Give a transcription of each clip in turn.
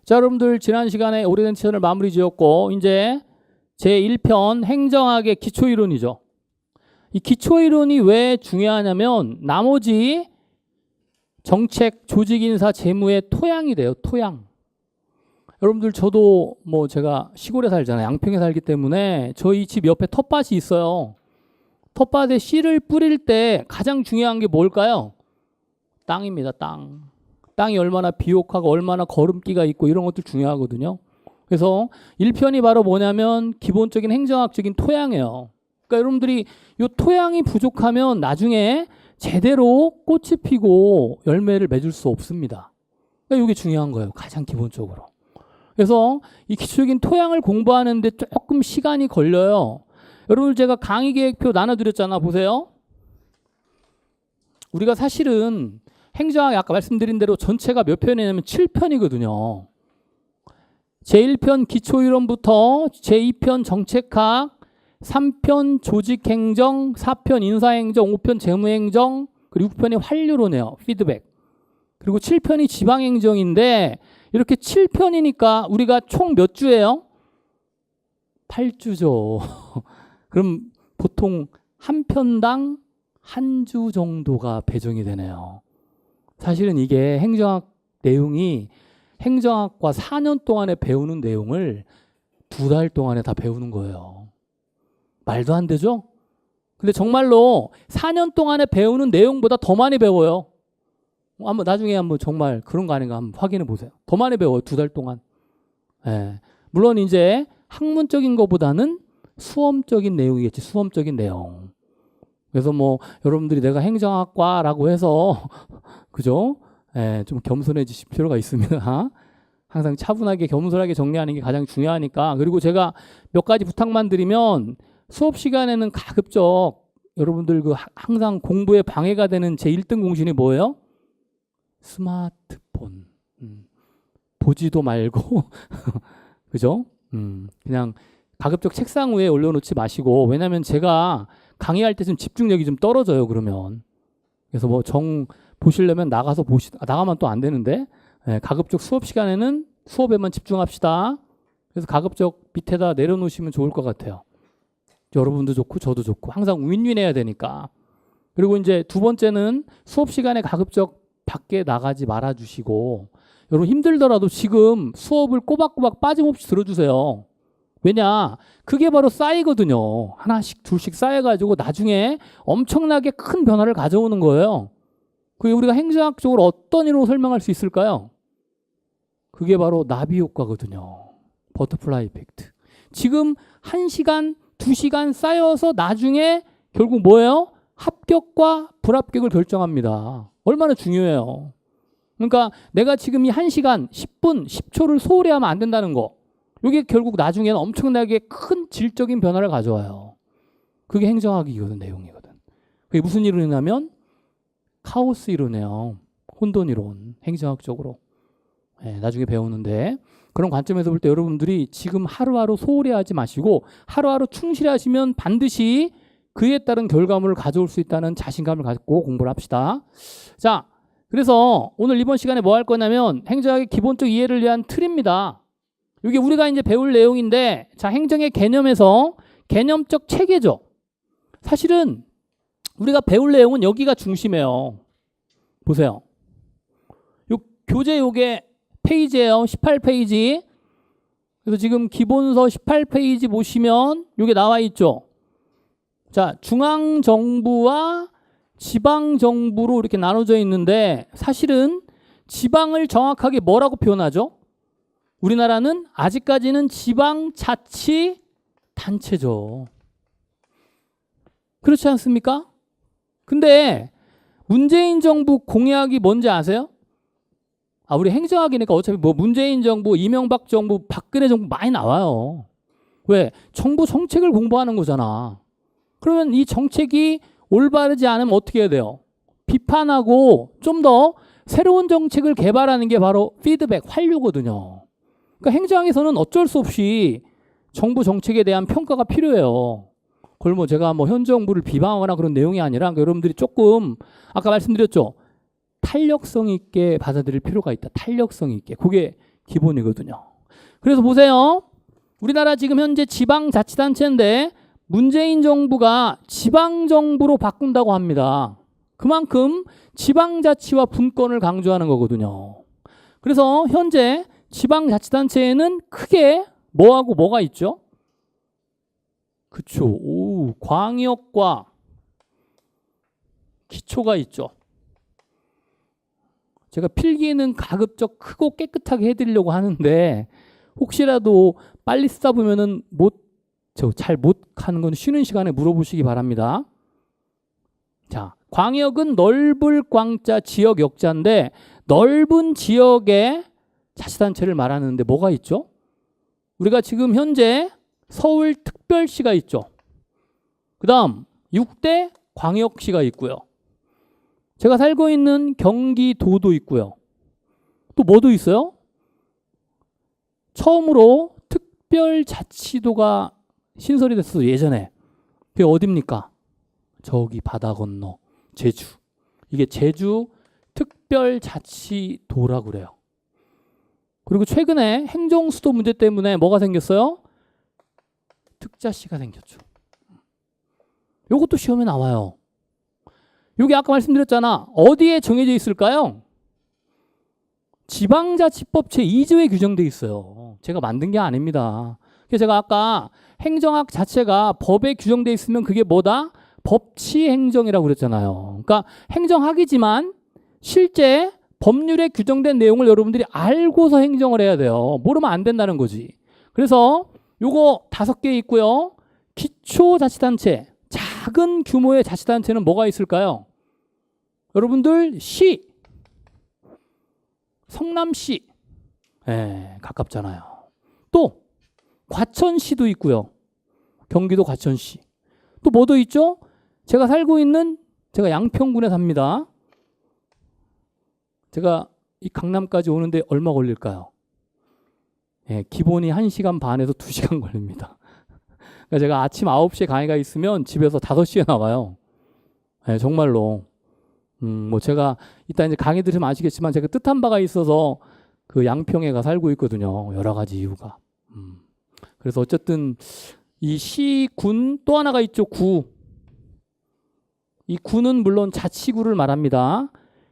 자, 여러분들 지난 시간에 오래된 시간을 마무리 지었고 이제 제1편 행정학의 기초이론이죠. 이 기초이론이 왜 중요하냐면 나머지 정책, 조직인사, 재무의 토양이 돼요. 토양. 여러분들 저도 뭐 제가 시골에 살잖아요. 양평에 살기 때문에 저희 집 옆에 텃밭이 있어요. 텃밭에 씨를 뿌릴 때 가장 중요한 게 뭘까요? 땅입니다. 땅. 땅이 얼마나 비옥하고 얼마나 거름기가 있고 이런 것들 중요하거든요. 그래서 1편이 바로 뭐냐면 기본적인 행정학적인 토양이에요. 그러니까 여러분들이 이 토양이 부족하면 나중에 제대로 꽃이 피고 열매를 맺을 수 없습니다. 그러니까 이게 중요한 거예요. 가장 기본적으로. 그래서 이 기초적인 토양을 공부하는데 조금 시간이 걸려요. 여러분 제가 강의 계획표 나눠드렸잖아. 보세요. 우리가 사실은 행정학이 아까 말씀드린 대로 전체가 몇 편이냐면 7편이거든요. 제1편 기초이론부터 제2편 정책학, 3편 조직행정, 4편 인사행정, 5편 재무행정, 그리고 6편이 환류론이에요. 피드백. 그리고 7편이 지방행정인데 이렇게 7편이니까 우리가 총 몇 주예요? 8주죠. 그럼 보통 한 편당 한 주 정도가 배정이 되네요. 사실은 이게 행정학 내용이 행정학과 4년 동안에 배우는 내용을 2달 동안에 다 배우는 거예요. 말도 안 되죠? 근데 정말로 4년 동안에 배우는 내용보다 더 많이 배워요. 한번 나중에 한번 정말 그런 거 아닌가 한번 확인해 보세요. 더 많이 배워요. 2달 동안. 예. 물론 이제 학문적인 것보다는 수험적인 내용이겠지. 수험적인 내용. 그래서 뭐 여러분들이 내가 행정학과라고 해서 그죠? 예, 좀 겸손해지실 필요가 있습니다. 항상 차분하게 겸손하게 정리하는 게 가장 중요하니까. 그리고 제가 몇 가지 부탁만 드리면 수업 시간에는 가급적 여러분들 그 항상 공부에 방해가 되는 제 1등 공신이 뭐예요? 스마트폰. 보지도 말고 그죠? 그냥 가급적 책상 위에 올려놓지 마시고, 왜냐면 제가 강의할 때 좀 집중력이 좀 떨어져요. 그러면 그래서 뭐 보시려면 나가서 나가면 또 안 되는데, 예, 가급적 수업 시간에는 수업에만 집중합시다. 그래서 가급적 밑에다 내려놓으시면 좋을 것 같아요. 여러분도 좋고 저도 좋고 항상 윈윈해야 되니까. 그리고 이제 두 번째는 수업 시간에 가급적 밖에 나가지 말아 주시고, 여러분 힘들더라도 지금 수업을 꼬박꼬박 빠짐없이 들어주세요. 왜냐? 그게 바로 쌓이거든요. 하나씩 둘씩 쌓여가지고 나중에 엄청나게 큰 변화를 가져오는 거예요. 그게 우리가 행정학적으로 어떤 이론으로 설명할 수 있을까요? 그게 바로 나비 효과거든요. 버터플라이 이펙트. 지금 1시간, 2시간 쌓여서 나중에 결국 뭐예요? 합격과 불합격을 결정합니다. 얼마나 중요해요. 그러니까 내가 지금 이 1시간, 10분, 10초를 소홀히 하면 안 된다는 거. 이게 결국 나중에는 엄청나게 큰 질적인 변화를 가져와요. 그게 행정학이거든, 내용이거든. 그게 무슨 이론이냐면 카오스 이론이에요. 혼돈 이론, 행정학적으로. 네, 나중에 배우는데, 그런 관점에서 볼 때 여러분들이 지금 하루하루 소홀히 하지 마시고 하루하루 충실히 하시면 반드시 그에 따른 결과물을 가져올 수 있다는 자신감을 갖고 공부를 합시다. 자, 그래서 오늘 이번 시간에 뭐 할 거냐면 행정학의 기본적 이해를 위한 틀입니다. 이게 우리가 이제 배울 내용인데, 자, 행정의 개념에서 개념적 체계죠. 사실은 우리가 배울 내용은 여기가 중심이에요. 보세요. 요 교재 요게 페이지예요. 18페이지. 그래서 지금 기본서 18페이지 보시면 요게 나와 있죠. 자, 중앙정부와 지방정부로 이렇게 나눠져 있는데, 사실은 지방을 정확하게 뭐라고 표현하죠? 우리나라는 아직까지는 지방자치단체죠. 그렇지 않습니까? 근데 문재인 정부 공약이 뭔지 아세요? 우리 행정학이니까 어차피 뭐 문재인 정부, 이명박 정부, 박근혜 정부 많이 나와요. 왜? 정부 정책을 공부하는 거잖아. 그러면 이 정책이 올바르지 않으면 어떻게 해야 돼요? 비판하고 좀 더 새로운 정책을 개발하는 게 바로 피드백, 환류거든요. 그러니까 행정학에서는 어쩔 수 없이 정부 정책에 대한 평가가 필요해요. 그걸 뭐 제가 뭐 현 정부를 비방하거나 그런 내용이 아니라, 그러니까 여러분들이 조금 아까 말씀드렸죠. 탄력성 있게 받아들일 필요가 있다. 탄력성 있게. 그게 기본이거든요. 그래서 보세요. 우리나라 지금 현재 지방자치단체인데 문재인 정부가 지방정부로 바꾼다고 합니다. 그만큼 지방자치와 분권을 강조하는 거거든요. 그래서 현재 지방자치단체에는 크게 뭐하고 뭐가 있죠? 그쵸. 오, 광역과 기초가 있죠. 제가 필기는 가급적 크고 깨끗하게 해드리려고 하는데 혹시라도 빨리 쓰다 보면은 잘 못하는 건 쉬는 시간에 물어보시기 바랍니다. 자, 광역은 넓을 광자 지역 역자인데 넓은 지역의 자치단체를 말하는데 뭐가 있죠? 우리가 지금 현재 서울특별시가 있죠. 그 다음 6대 광역시가 있고요. 제가 살고 있는 경기도도 있고요. 또 뭐도 있어요? 처음으로 특별자치도가 신설이 됐어요. 예전에. 그게 어딥니까? 저기 바다 건너 제주. 이게 제주 특별자치도라고 그래요. 그리고 최근에 행정수도 문제 때문에 뭐가 생겼어요? 특자시가 생겼죠. 요것도 시험에 나와요. 요게 아까 말씀드렸잖아. 어디에 정해져 있을까요? 지방자치법 제2조에 규정되어 있어요. 제가 만든 게 아닙니다. 그래서 제가 아까 행정학 자체가 법에 규정되어 있으면 그게 뭐다? 법치행정이라고 그랬잖아요. 그러니까 행정학이지만 실제 법률에 규정된 내용을 여러분들이 알고서 행정을 해야 돼요. 모르면 안 된다는 거지. 그래서 요거 5개 있고요. 기초자치단체, 작은 규모의 자치단체는 뭐가 있을까요? 여러분들 시, 성남시, 가깝잖아요. 또 과천시도 있고요. 경기도 과천시. 또 뭐도 있죠? 제가 양평군에 삽니다. 제가 이 강남까지 오는데 얼마 걸릴까요? 기본이 1시간 반에서 2시간 걸립니다. 그러니까 제가 아침 9시에 강의가 있으면 집에서 5시에 나와요. 정말로. 제가 이따 이제 강의 들으면 아시겠지만 제가 뜻한 바가 있어서 그 양평에 가 살고 있거든요. 여러 가지 이유가. 그래서 어쨌든 이 시, 군 또 하나가 있죠. 구. 이 구는 물론 자치구를 말합니다.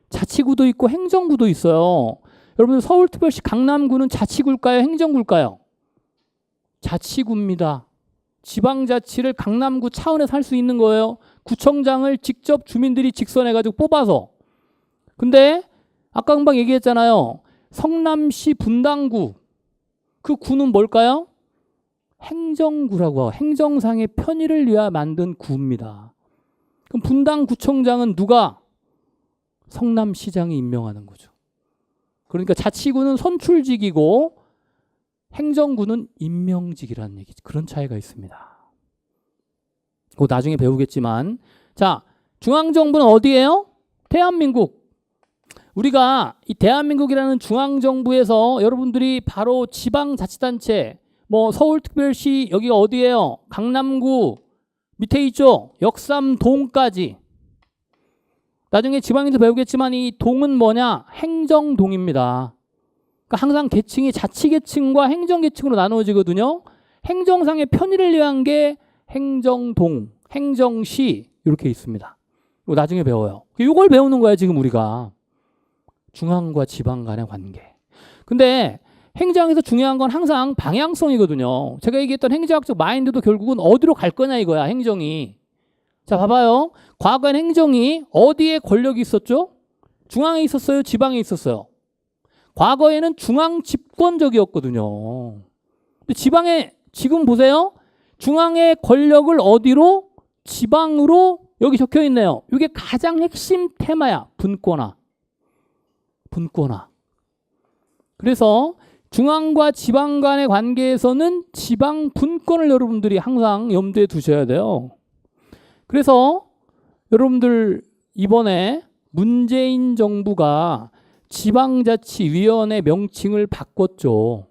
자치구도 있고 행정구도 있어요. 여러분들 서울특별시 강남구는 자치구일까요? 행정구일까요? 자치구입니다. 지방자치를 강남구 차원에서 할 수 있는 거예요. 구청장을 직접 주민들이 직선해가지고 뽑아서. 근데 아까 금방 얘기했잖아요. 성남시 분당구. 그 구는 뭘까요? 행정구라고 하고 행정상의 편의를 위하 만든 구입니다. 그럼 분당구청장은 누가? 성남시장이 임명하는 거죠. 그러니까 자치구는 선출직이고 행정구는 임명직이라는 얘기죠. 그런 차이가 있습니다. 그거 나중에 배우겠지만, 자, 중앙정부는 어디예요? 대한민국. 우리가 이 대한민국이라는 중앙정부에서 여러분들이 바로 지방자치단체, 서울특별시 여기가 어디예요? 강남구 밑에 있죠? 역삼동까지. 나중에 지방에서 배우겠지만 이 동은 뭐냐? 행정동입니다. 그러니까 항상 계층이 자치계층과 행정계층으로 나누어지거든요. 행정상의 편의를 위한 게 행정동, 행정시 이렇게 있습니다. 이거 나중에 배워요. 이걸 배우는 거야 지금 우리가. 중앙과 지방 간의 관계. 근데 행정에서 중요한 건 항상 방향성이거든요. 제가 얘기했던 행정학적 마인드도 결국은 어디로 갈 거냐 이거야, 행정이. 자, 봐봐요. 과거엔 행정이 어디에 권력이 있었죠? 중앙에 있었어요? 지방에 있었어요? 과거에는 중앙 집권적이었거든요. 근데 지금 보세요. 중앙의 권력을 어디로? 지방으로 여기 적혀 있네요. 이게 가장 핵심 테마야. 분권화. 그래서 중앙과 지방 간의 관계에서는 지방 분권을 여러분들이 항상 염두에 두셔야 돼요. 그래서 여러분들 이번에 문재인 정부가 지방자치위원회 명칭을 바꿨죠.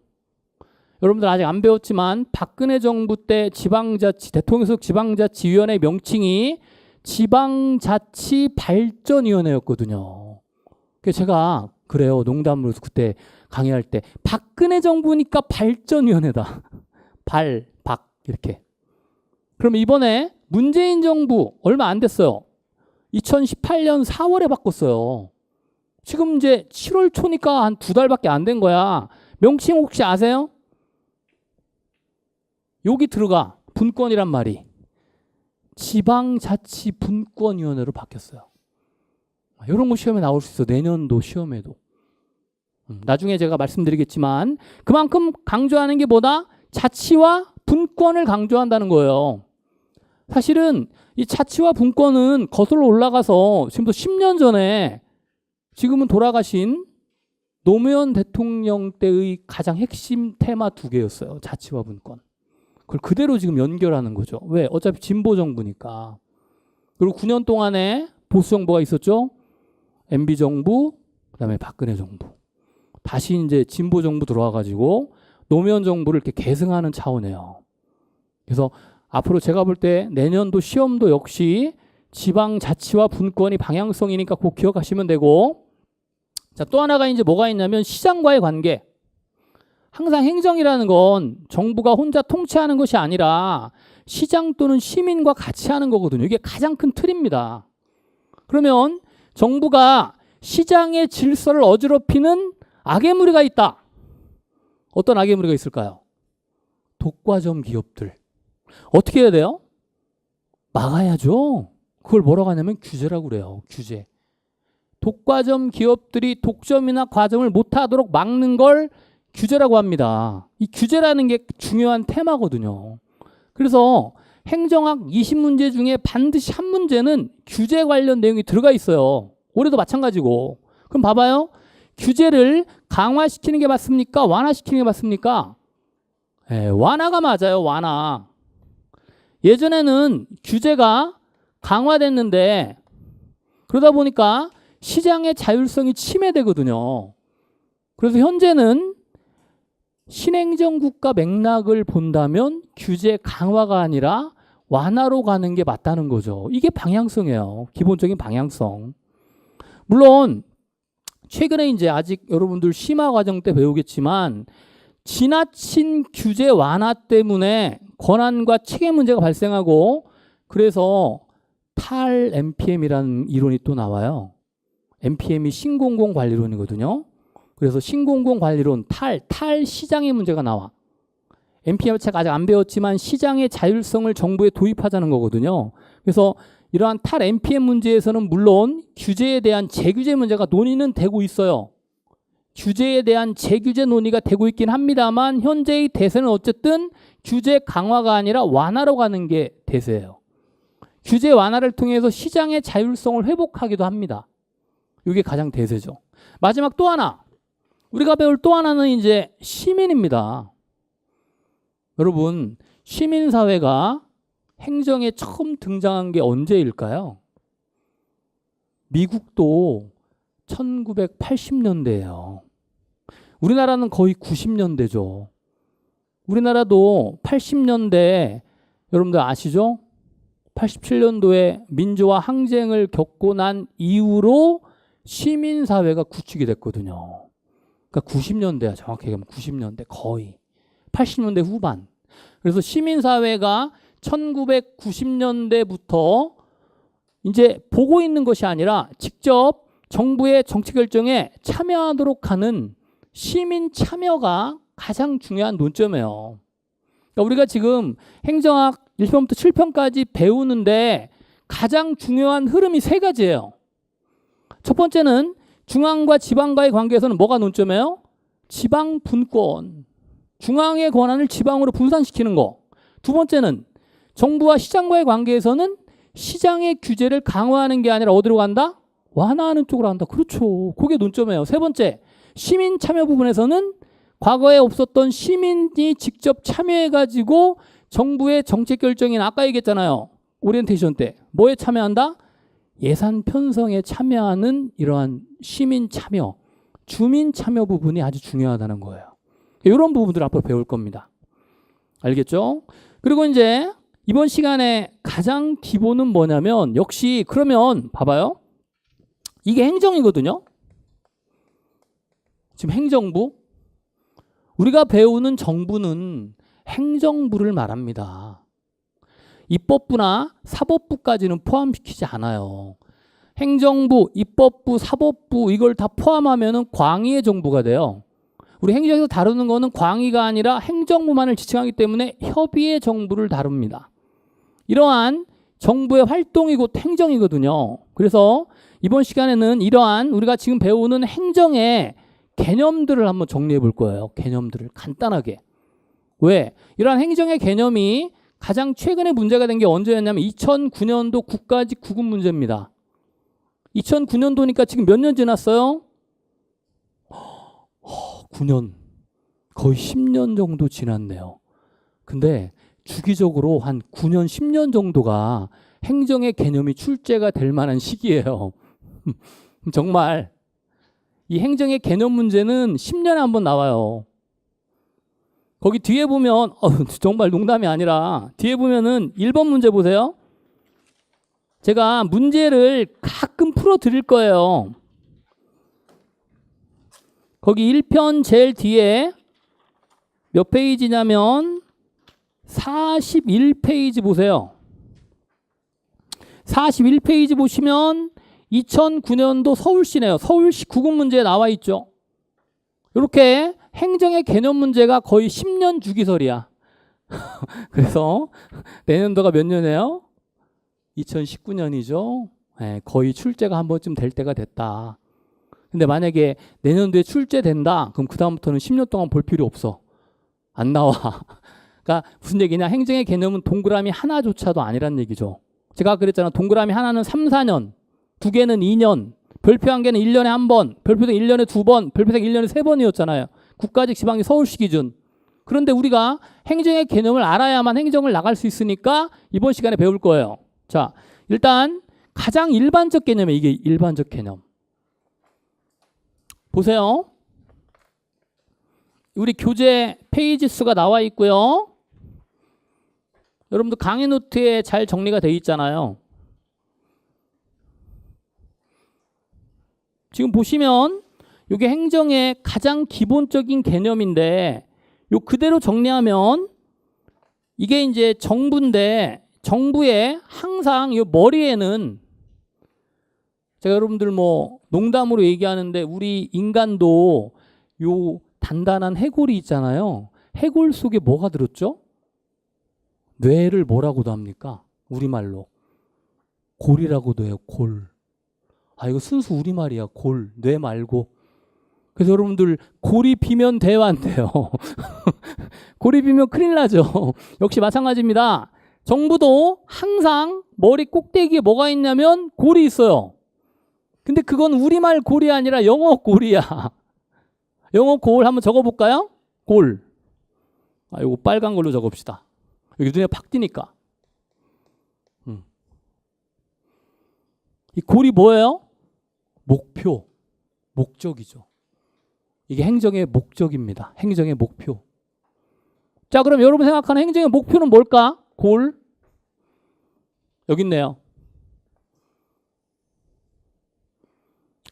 여러분들 아직 안 배웠지만 박근혜 정부 때 대통령석 지방자치위원회 명칭이 지방자치발전위원회였거든요. 그래서 제가 그래요. 농담으로 그때 강의할 때. 박근혜 정부니까 발전위원회다. 박 이렇게. 그럼 이번에 문재인 정부 얼마 안 됐어요. 2018년 4월에 바꿨어요. 지금 이제 7월 초니까 한 2달밖에 안 된 거야. 명칭 혹시 아세요? 여기 들어가. 분권이란 말이. 지방자치분권위원회로 바뀌었어요. 이런 거 시험에 나올 수 있어. 내년도 시험에도. 나중에 제가 말씀드리겠지만 그만큼 강조하는 게 뭐다? 자치와 분권을 강조한다는 거예요. 사실은 이 자치와 분권은 거슬러 올라가서 지금부터 10년 전에 지금은 돌아가신 노무현 대통령 때의 가장 핵심 테마 2개였어요. 자치와 분권. 그걸 그대로 지금 연결하는 거죠. 왜? 어차피 진보 정부니까. 그리고 9년 동안에 보수 정부가 있었죠. MB 정부, 그다음에 박근혜 정부. 다시 이제 진보 정부 들어와가지고 노무현 정부를 이렇게 계승하는 차원이에요. 그래서 앞으로 제가 볼 때 내년도 시험도 역시 지방자치와 분권이 방향성이니까 꼭 기억하시면 되고, 자, 또 하나가 이제 뭐가 있냐면 시장과의 관계. 항상 행정이라는 건 정부가 혼자 통치하는 것이 아니라 시장 또는 시민과 같이 하는 거거든요. 이게 가장 큰 틀입니다. 그러면 정부가 시장의 질서를 어지럽히는 악의 무리가 있다. 어떤 악의 무리가 있을까요? 독과점 기업들. 어떻게 해야 돼요? 막아야죠. 그걸 뭐라고 하냐면 규제라고 그래요. 규제. 독과점 기업들이 독점이나 과점을 못하도록 막는 걸 규제라고 합니다. 이 규제라는 게 중요한 테마거든요. 그래서 행정학 20문제 중에 반드시 한 문제는 규제 관련 내용이 들어가 있어요. 올해도 마찬가지고. 그럼 봐봐요. 규제를 강화시키는 게 맞습니까? 완화시키는 게 맞습니까? 완화가 맞아요. 완화. 예전에는 규제가 강화됐는데 그러다 보니까 시장의 자율성이 침해되거든요. 그래서 현재는 신행정국가 맥락을 본다면 규제 강화가 아니라 완화로 가는 게 맞다는 거죠. 이게 방향성이에요. 기본적인 방향성. 물론 최근에 이제 아직 여러분들 심화 과정 때 배우겠지만 지나친 규제 완화 때문에 권한과 책임 문제가 발생하고 그래서 탈 MPM이라는 이론이 또 나와요. MPM이 신공공관리론이거든요. 그래서 신공공관리론 탈 시장의 문제가 나와. MPM 제가 아직 안 배웠지만 시장의 자율성을 정부에 도입하자는 거거든요. 그래서 이러한 탈 MPM 문제에서는 물론 규제에 대한 재규제 문제가 논의는 되고 있어요. 규제에 대한 재규제 논의가 되고 있긴 합니다만 현재의 대세는 어쨌든 규제 강화가 아니라 완화로 가는 게 대세예요. 규제 완화를 통해서 시장의 자율성을 회복하기도 합니다. 이게 가장 대세죠. 마지막 또 하나. 우리가 배울 또 하나는 이제 시민입니다. 여러분, 시민사회가 행정에 처음 등장한 게 언제일까요? 미국도 1980년대예요. 우리나라는 거의 90년대죠. 우리나라도 80년대 여러분들 아시죠? 87년도에 민주화 항쟁을 겪고 난 이후로 시민사회가 구축이 됐거든요. 그러니까 90년대야. 정확히 얘기하면 90년대 거의. 80년대 후반. 그래서 시민사회가 1990년대부터 이제 보고 있는 것이 아니라 직접 정부의 정치 결정에 참여하도록 하는 시민 참여가 가장 중요한 논점이에요. 그러니까 우리가 지금 행정학 1편부터 7편까지 배우는데 가장 중요한 흐름이 3가지예요. 첫 번째는 중앙과 지방과의 관계에서는 뭐가 논점이에요? 지방 분권. 중앙의 권한을 지방으로 분산시키는 거. 두 번째는 정부와 시장과의 관계에서는 시장의 규제를 강화하는 게 아니라 어디로 간다? 완화하는 쪽으로 간다. 그렇죠. 그게 논점이에요. 세 번째, 시민 참여 부분에서는 과거에 없었던 시민이 직접 참여해가지고 정부의 정책 결정이나 아까 얘기했잖아요. 오리엔테이션 때. 뭐에 참여한다? 예산 편성에 참여하는 이러한 시민 참여, 주민 참여 부분이 아주 중요하다는 거예요. 이런 부분들을 앞으로 배울 겁니다. 알겠죠? 그리고 이제 이번 시간에 가장 기본은 뭐냐면 역시 그러면 봐봐요. 이게 행정이거든요. 지금 행정부. 우리가 배우는 정부는 행정부를 말합니다. 입법부나 사법부까지는 포함시키지 않아요. 행정부, 입법부, 사법부 이걸 다 포함하면 광의의 정부가 돼요. 우리 행정에서 다루는 거는 광의가 아니라 행정부만을 지칭하기 때문에 협의의 정부를 다룹니다. 이러한 정부의 활동이 곧 행정이거든요. 그래서 이번 시간에는 이러한 우리가 지금 배우는 행정의 개념들을 한번 정리해 볼 거예요. 개념들을 간단하게. 왜? 이러한 행정의 개념이 가장 최근에 문제가 된 게 언제였냐면 2009년도 국가직 구급 문제입니다. 2009년도니까 지금 몇 년 지났어요? 9년. 거의 10년 정도 지났네요. 근데 주기적으로 한 9년, 10년 정도가 행정의 개념이 출제가 될 만한 시기예요. 정말 이 행정의 개념 문제는 10년에 한 번 나와요. 거기 뒤에 보면 정말 농담이 아니라 뒤에 보면은 1번 문제 보세요. 제가 문제를 가끔 풀어 드릴 거예요. 거기 1편 제일 뒤에 몇 페이지냐면 41페이지 보세요. 41페이지 보시면 2009년도 서울시네요. 서울시 구급 문제에 나와 있죠. 이렇게 행정의 개념 문제가 거의 10년 주기설이야. 그래서 내년도가 몇 년이에요? 2019년이죠. 네, 거의 출제가 한 번쯤 될 때가 됐다. 근데 만약에 내년도에 출제된다, 그럼 그 다음부터는 10년 동안 볼 필요 없어. 안 나와. 그러니까 무슨 얘기냐? 행정의 개념은 동그라미 하나조차도 아니란 얘기죠. 제가 그랬잖아. 동그라미 하나는 3, 4년, 두 개는 2년, 별표 한 개는 1년에 한 번, 별표도 1년에 2번, 별표도 1년에 3번이었잖아요. 국가직 지방이 서울시 기준. 그런데 우리가 행정의 개념을 알아야만 행정을 나갈 수 있으니까 이번 시간에 배울 거예요. 자, 일단 가장 일반적 개념이에요. 이게 일반적 개념. 보세요. 우리 교재 페이지 수가 나와 있고요. 여러분들 강의 노트에 잘 정리가 되어 있잖아요. 지금 보시면 이게 행정의 가장 기본적인 개념인데 요 그대로 정리하면 이게 이제 정부인데 정부의 항상 이 머리에는 제가 여러분들 뭐 농담으로 얘기하는데 우리 인간도 요 단단한 해골이 있잖아요. 해골 속에 뭐가 들었죠? 뇌를 뭐라고도 합니까? 우리말로. 골이라고도 해요. 골. 아, 이거 순수 우리말이야. 골. 뇌 말고. 그래서 여러분들 골이 비면 돼요, 안 돼요? 골이 비면 큰일 나죠. 역시 마찬가지입니다. 정부도 항상 머리 꼭대기에 뭐가 있냐면 골이 있어요. 근데 그건 우리말 골이 아니라 영어 골이야. 영어 골 한번 적어볼까요? 골. 아, 이거 빨간 걸로 적읍시다. 여기 눈에 팍 띄니까. 이 골이 뭐예요? 목표, 목적이죠. 이게 행정의 목적입니다. 행정의 목표. 자, 그럼 여러분 생각하는 행정의 목표는 뭘까? 골. 여기 있네요.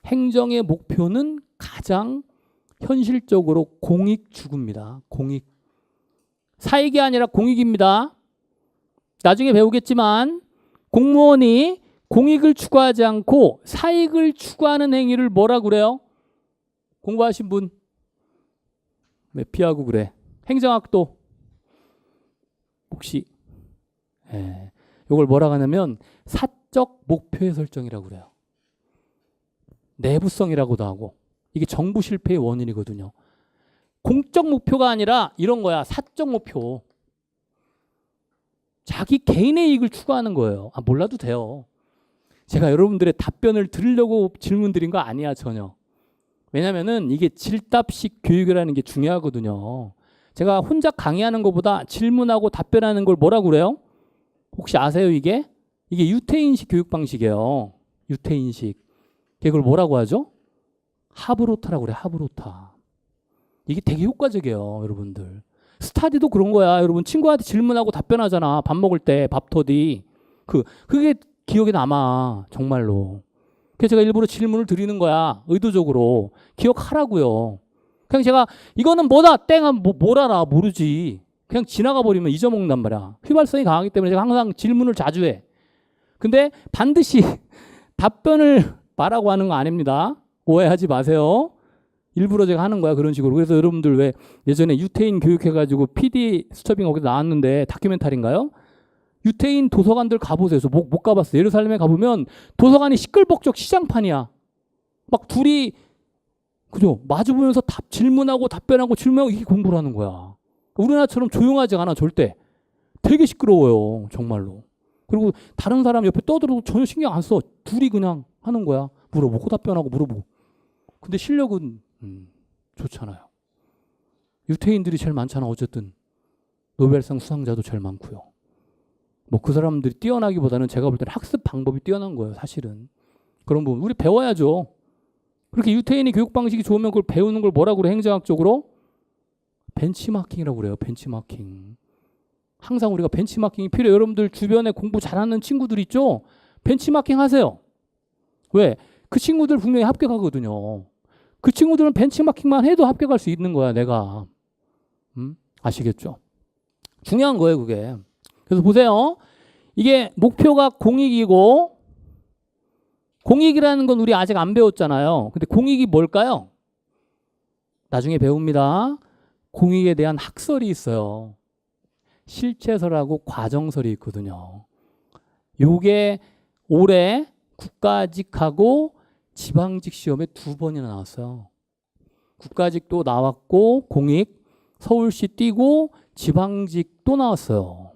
행정의 목표는 가장 현실적으로 공익 추구입니다. 공익. 사익이 아니라 공익입니다. 나중에 배우겠지만 공무원이 공익을 추구하지 않고 사익을 추구하는 행위를 뭐라 그래요? 공부하신 분? 왜 피하고 그래? 행정학도 혹시 이걸 뭐라고 하냐면 사적 목표의 설정이라고 그래요. 내부성이라고도 하고 이게 정부 실패의 원인이거든요. 공적 목표가 아니라 이런 거야. 사적 목표. 자기 개인의 이익을 추구하는 거예요. 아, 몰라도 돼요. 제가 여러분들의 답변을 들으려고 질문 드린 거 아니야, 전혀. 왜냐면은 이게 질답식 교육이라는 게 중요하거든요. 제가 혼자 강의하는 것보다 질문하고 답변하는 걸 뭐라고 그래요? 혹시 아세요, 이게? 이게 유태인식 교육 방식이에요. 유태인식. 이걸 뭐라고 하죠? 하브로타라고 그래, 하브로타. 이게 되게 효과적이에요, 여러분들. 스타디도 그런 거야. 여러분 친구한테 질문하고 답변하잖아. 밥 먹을 때, 밥터디. 그게 기억에 남아, 정말로. 그래서 제가 일부러 질문을 드리는 거야. 의도적으로. 기억하라고요. 그냥 제가 이거는 뭐다 땡 하면 뭘 알아 모르지. 그냥 지나가 버리면 잊어먹는단 말이야. 휘발성이 강하기 때문에 제가 항상 질문을 자주 해. 근데 반드시 답변을 말하고 하는 거 아닙니다. 오해하지 마세요. 일부러 제가 하는 거야 그런 식으로. 그래서 여러분들 왜 예전에 유태인 교육해가지고 PD 수첩인가 거기서 나왔는데 다큐멘터리인가요? 유태인 도서관들 가보세요. 못 가봤어요. 예루살렘에 가보면 도서관이 시끌벅적 시장판이야. 막 둘이 그죠? 마주보면서 질문하고 답변하고 질문하고 이렇게 공부를 하는 거야. 우리나라처럼 조용하지 않아 절대. 되게 시끄러워요 정말로. 그리고 다른 사람 옆에 떠들어도 전혀 신경 안 써. 둘이 그냥 하는 거야. 물어보고 답변하고 물어보고. 근데 실력은 좋잖아요. 유태인들이 제일 많잖아. 어쨌든 노벨상 수상자도 제일 많고요. 뭐 그 사람들이 뛰어나기보다는 제가 볼 때는 학습 방법이 뛰어난 거예요. 사실은. 그런 부분 우리 배워야죠. 그렇게 유태인이 교육 방식이 좋으면 그걸 배우는 걸 뭐라고 그래? 행정학적으로 벤치마킹이라고 그래요. 벤치마킹. 항상 우리가 벤치마킹이 필요해요. 여러분들 주변에 공부 잘하는 친구들 있죠? 벤치마킹 하세요. 왜? 그 친구들 분명히 합격하거든요. 그 친구들은 벤치마킹만 해도 합격할 수 있는 거야, 내가. 아시겠죠? 중요한 거예요, 그게. 그래서 보세요. 이게 목표가 공익이고, 공익이라는 건 우리 아직 안 배웠잖아요. 근데 공익이 뭘까요? 나중에 배웁니다. 공익에 대한 학설이 있어요. 실체설하고 과정설이 있거든요. 요게 올해 국가직하고 지방직 시험에 2번이나 나왔어요. 국가직도 나왔고 공익, 서울시 띄고 지방직도 나왔어요.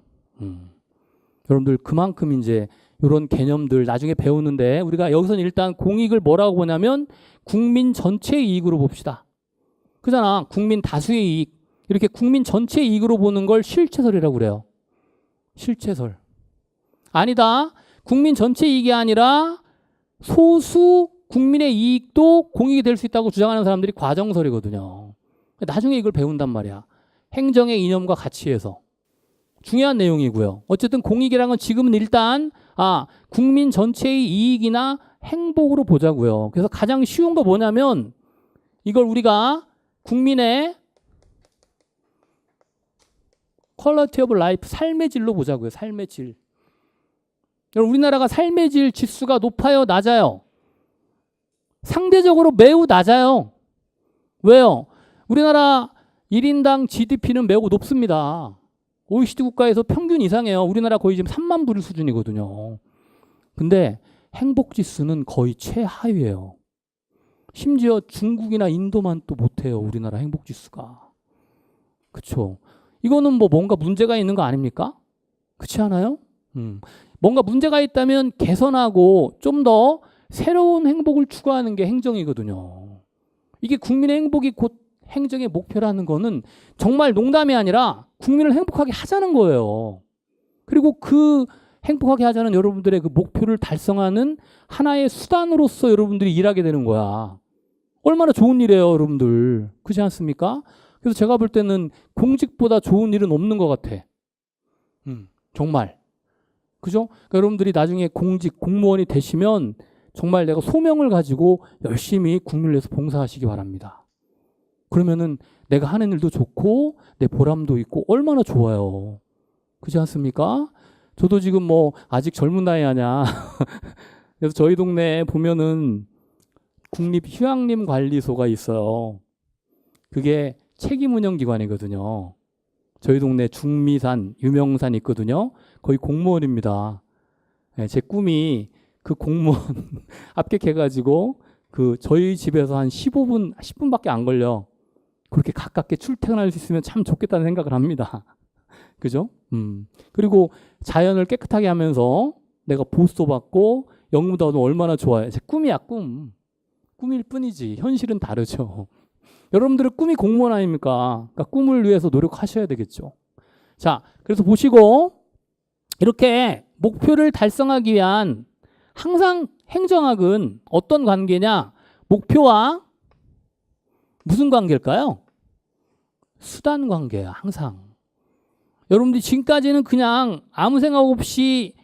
여러분들 그만큼 이제 이런 개념들 나중에 배우는데 우리가 여기서는 일단 공익을 뭐라고 보냐면 국민 전체의 이익으로 봅시다. 그잖아. 국민 다수의 이익. 이렇게 국민 전체의 이익으로 보는 걸 실체설이라고 그래요. 실체설. 아니다. 국민 전체 이익이 아니라 소수 국민의 이익도 공익이 될 수 있다고 주장하는 사람들이 과정설이거든요. 나중에 이걸 배운단 말이야. 행정의 이념과 가치에서. 중요한 내용이고요. 어쨌든 공익이라는 건 지금은 일단 국민 전체의 이익이나 행복으로 보자고요. 그래서 가장 쉬운 거 뭐냐면 이걸 우리가 국민의 퀄리티 오브 라이프, 삶의 질로 보자고요. 삶의 질. 우리나라가 삶의 질 지수가 높아요? 낮아요? 상대적으로 매우 낮아요. 왜요? 우리나라 1인당 GDP는 매우 높습니다. OECD 국가에서 평균 이상이에요. 우리나라 거의 지금 3만 불 수준이거든요. 근데 행복 지수는 거의 최하위예요. 심지어 중국이나 인도만 또 못해요. 우리나라 행복 지수가. 그렇죠? 이거는 뭐 뭔가 문제가 있는 거 아닙니까? 그렇지 않아요? 뭔가 문제가 있다면 개선하고 좀 더 새로운 행복을 추구하는 게 행정이거든요. 이게 국민의 행복이 곧 행정의 목표라는 거는 정말 농담이 아니라 국민을 행복하게 하자는 거예요. 그리고 그 행복하게 하자는 여러분들의 그 목표를 달성하는 하나의 수단으로서 여러분들이 일하게 되는 거야. 얼마나 좋은 일이에요, 여러분들. 그렇지 않습니까? 그래서 제가 볼 때는 공직보다 좋은 일은 없는 것 같아. 정말. 그죠? 그러니까 여러분들이 나중에 공무원이 되시면 정말 내가 소명을 가지고 열심히 국민을 위해서 봉사하시기 바랍니다. 그러면은 내가 하는 일도 좋고 내 보람도 있고 얼마나 좋아요. 그렇지 않습니까? 저도 지금 뭐 아직 젊은 나이 아냐. 그래서 저희 동네에 보면은 국립휴양림관리소가 있어요. 그게 책임운영기관이거든요. 저희 동네 중미산, 유명산 있거든요. 거의 공무원입니다. 네, 제 꿈이 그 공무원 합격해가지고 그 저희 집에서 한 15분, 10분밖에 안 걸려. 그렇게 가깝게 출퇴근할 수 있으면 참 좋겠다는 생각을 합니다. 그죠? 그리고 자연을 깨끗하게 하면서 내가 보수도 받고 영무도 얻으면 얼마나 좋아요. 제 꿈이야, 꿈. 꿈일 뿐이지. 현실은 다르죠. 여러분들의 꿈이 공무원 아닙니까? 그러니까 꿈을 위해서 노력하셔야 되겠죠. 자, 그래서 보시고 이렇게 목표를 달성하기 위한 항상 행정학은 어떤 관계냐? 목표와 무슨 관계일까요? 수단 관계야, 항상. 여러분들이 지금까지는 그냥 아무 생각 없이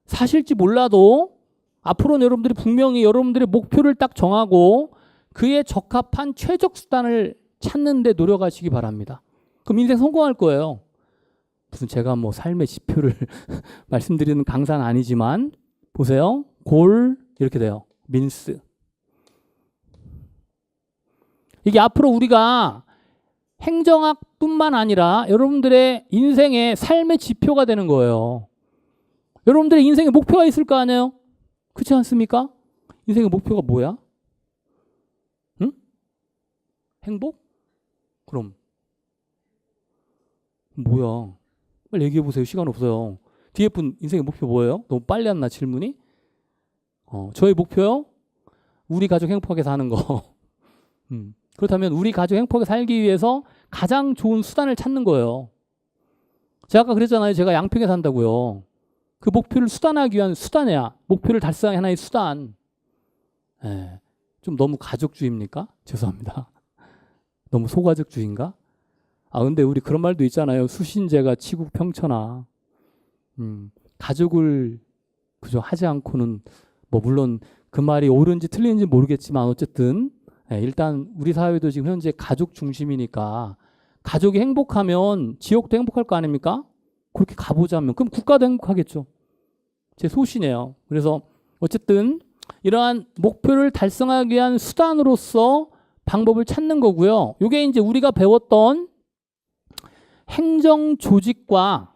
사실지 몰라도 앞으로는 여러분들이 분명히 여러분들의 목표를 딱 정하고 그에 적합한 최적 수단을 찾는 데 노력하시기 바랍니다. 그럼 인생 성공할 거예요. 무슨 제가 뭐 삶의 지표를 말씀드리는 강사는 아니지만 보세요. 골 이렇게 돼요. 민스. 이게 앞으로 우리가 행정학뿐만 아니라 여러분들의 인생의 삶의 지표가 되는 거예요. 여러분들의 인생의 목표가 있을 거 아니에요? 그렇지 않습니까? 인생의 목표가 뭐야? 응? 행복? 그럼 뭐야? 빨리 얘기해 보세요. 시간 없어요. 뒤에 분 인생의 목표 뭐예요? 너무 빨리 왔나 질문이? 저의 목표요? 우리 가족 행복하게 사는 거. 그렇다면 우리 가족 행복하게 살기 위해서 가장 좋은 수단을 찾는 거예요. 제가 아까 그랬잖아요. 제가 양평에 산다고요. 그 목표를 수단하기 위한 수단이야. 목표를 달성하기 하나의 수단. 예, 좀 너무 가족주의입니까? 죄송합니다. 너무 소가족주의인가? 근데 우리 그런 말도 있잖아요. 수신제가 치국평천하. 가족을 그저 하지 않고는 뭐 물론 그 말이 옳은지 틀린지 모르겠지만 어쨌든 일단 우리 사회도 지금 현재 가족 중심이니까 가족이 행복하면 지역도 행복할 거 아닙니까? 그렇게 가보자면 그럼 국가도 행복하겠죠. 제 소신이에요. 그래서 어쨌든 이러한 목표를 달성하기 위한 수단으로서 방법을 찾는 거고요. 이게 이제 우리가 배웠던 행정 조직과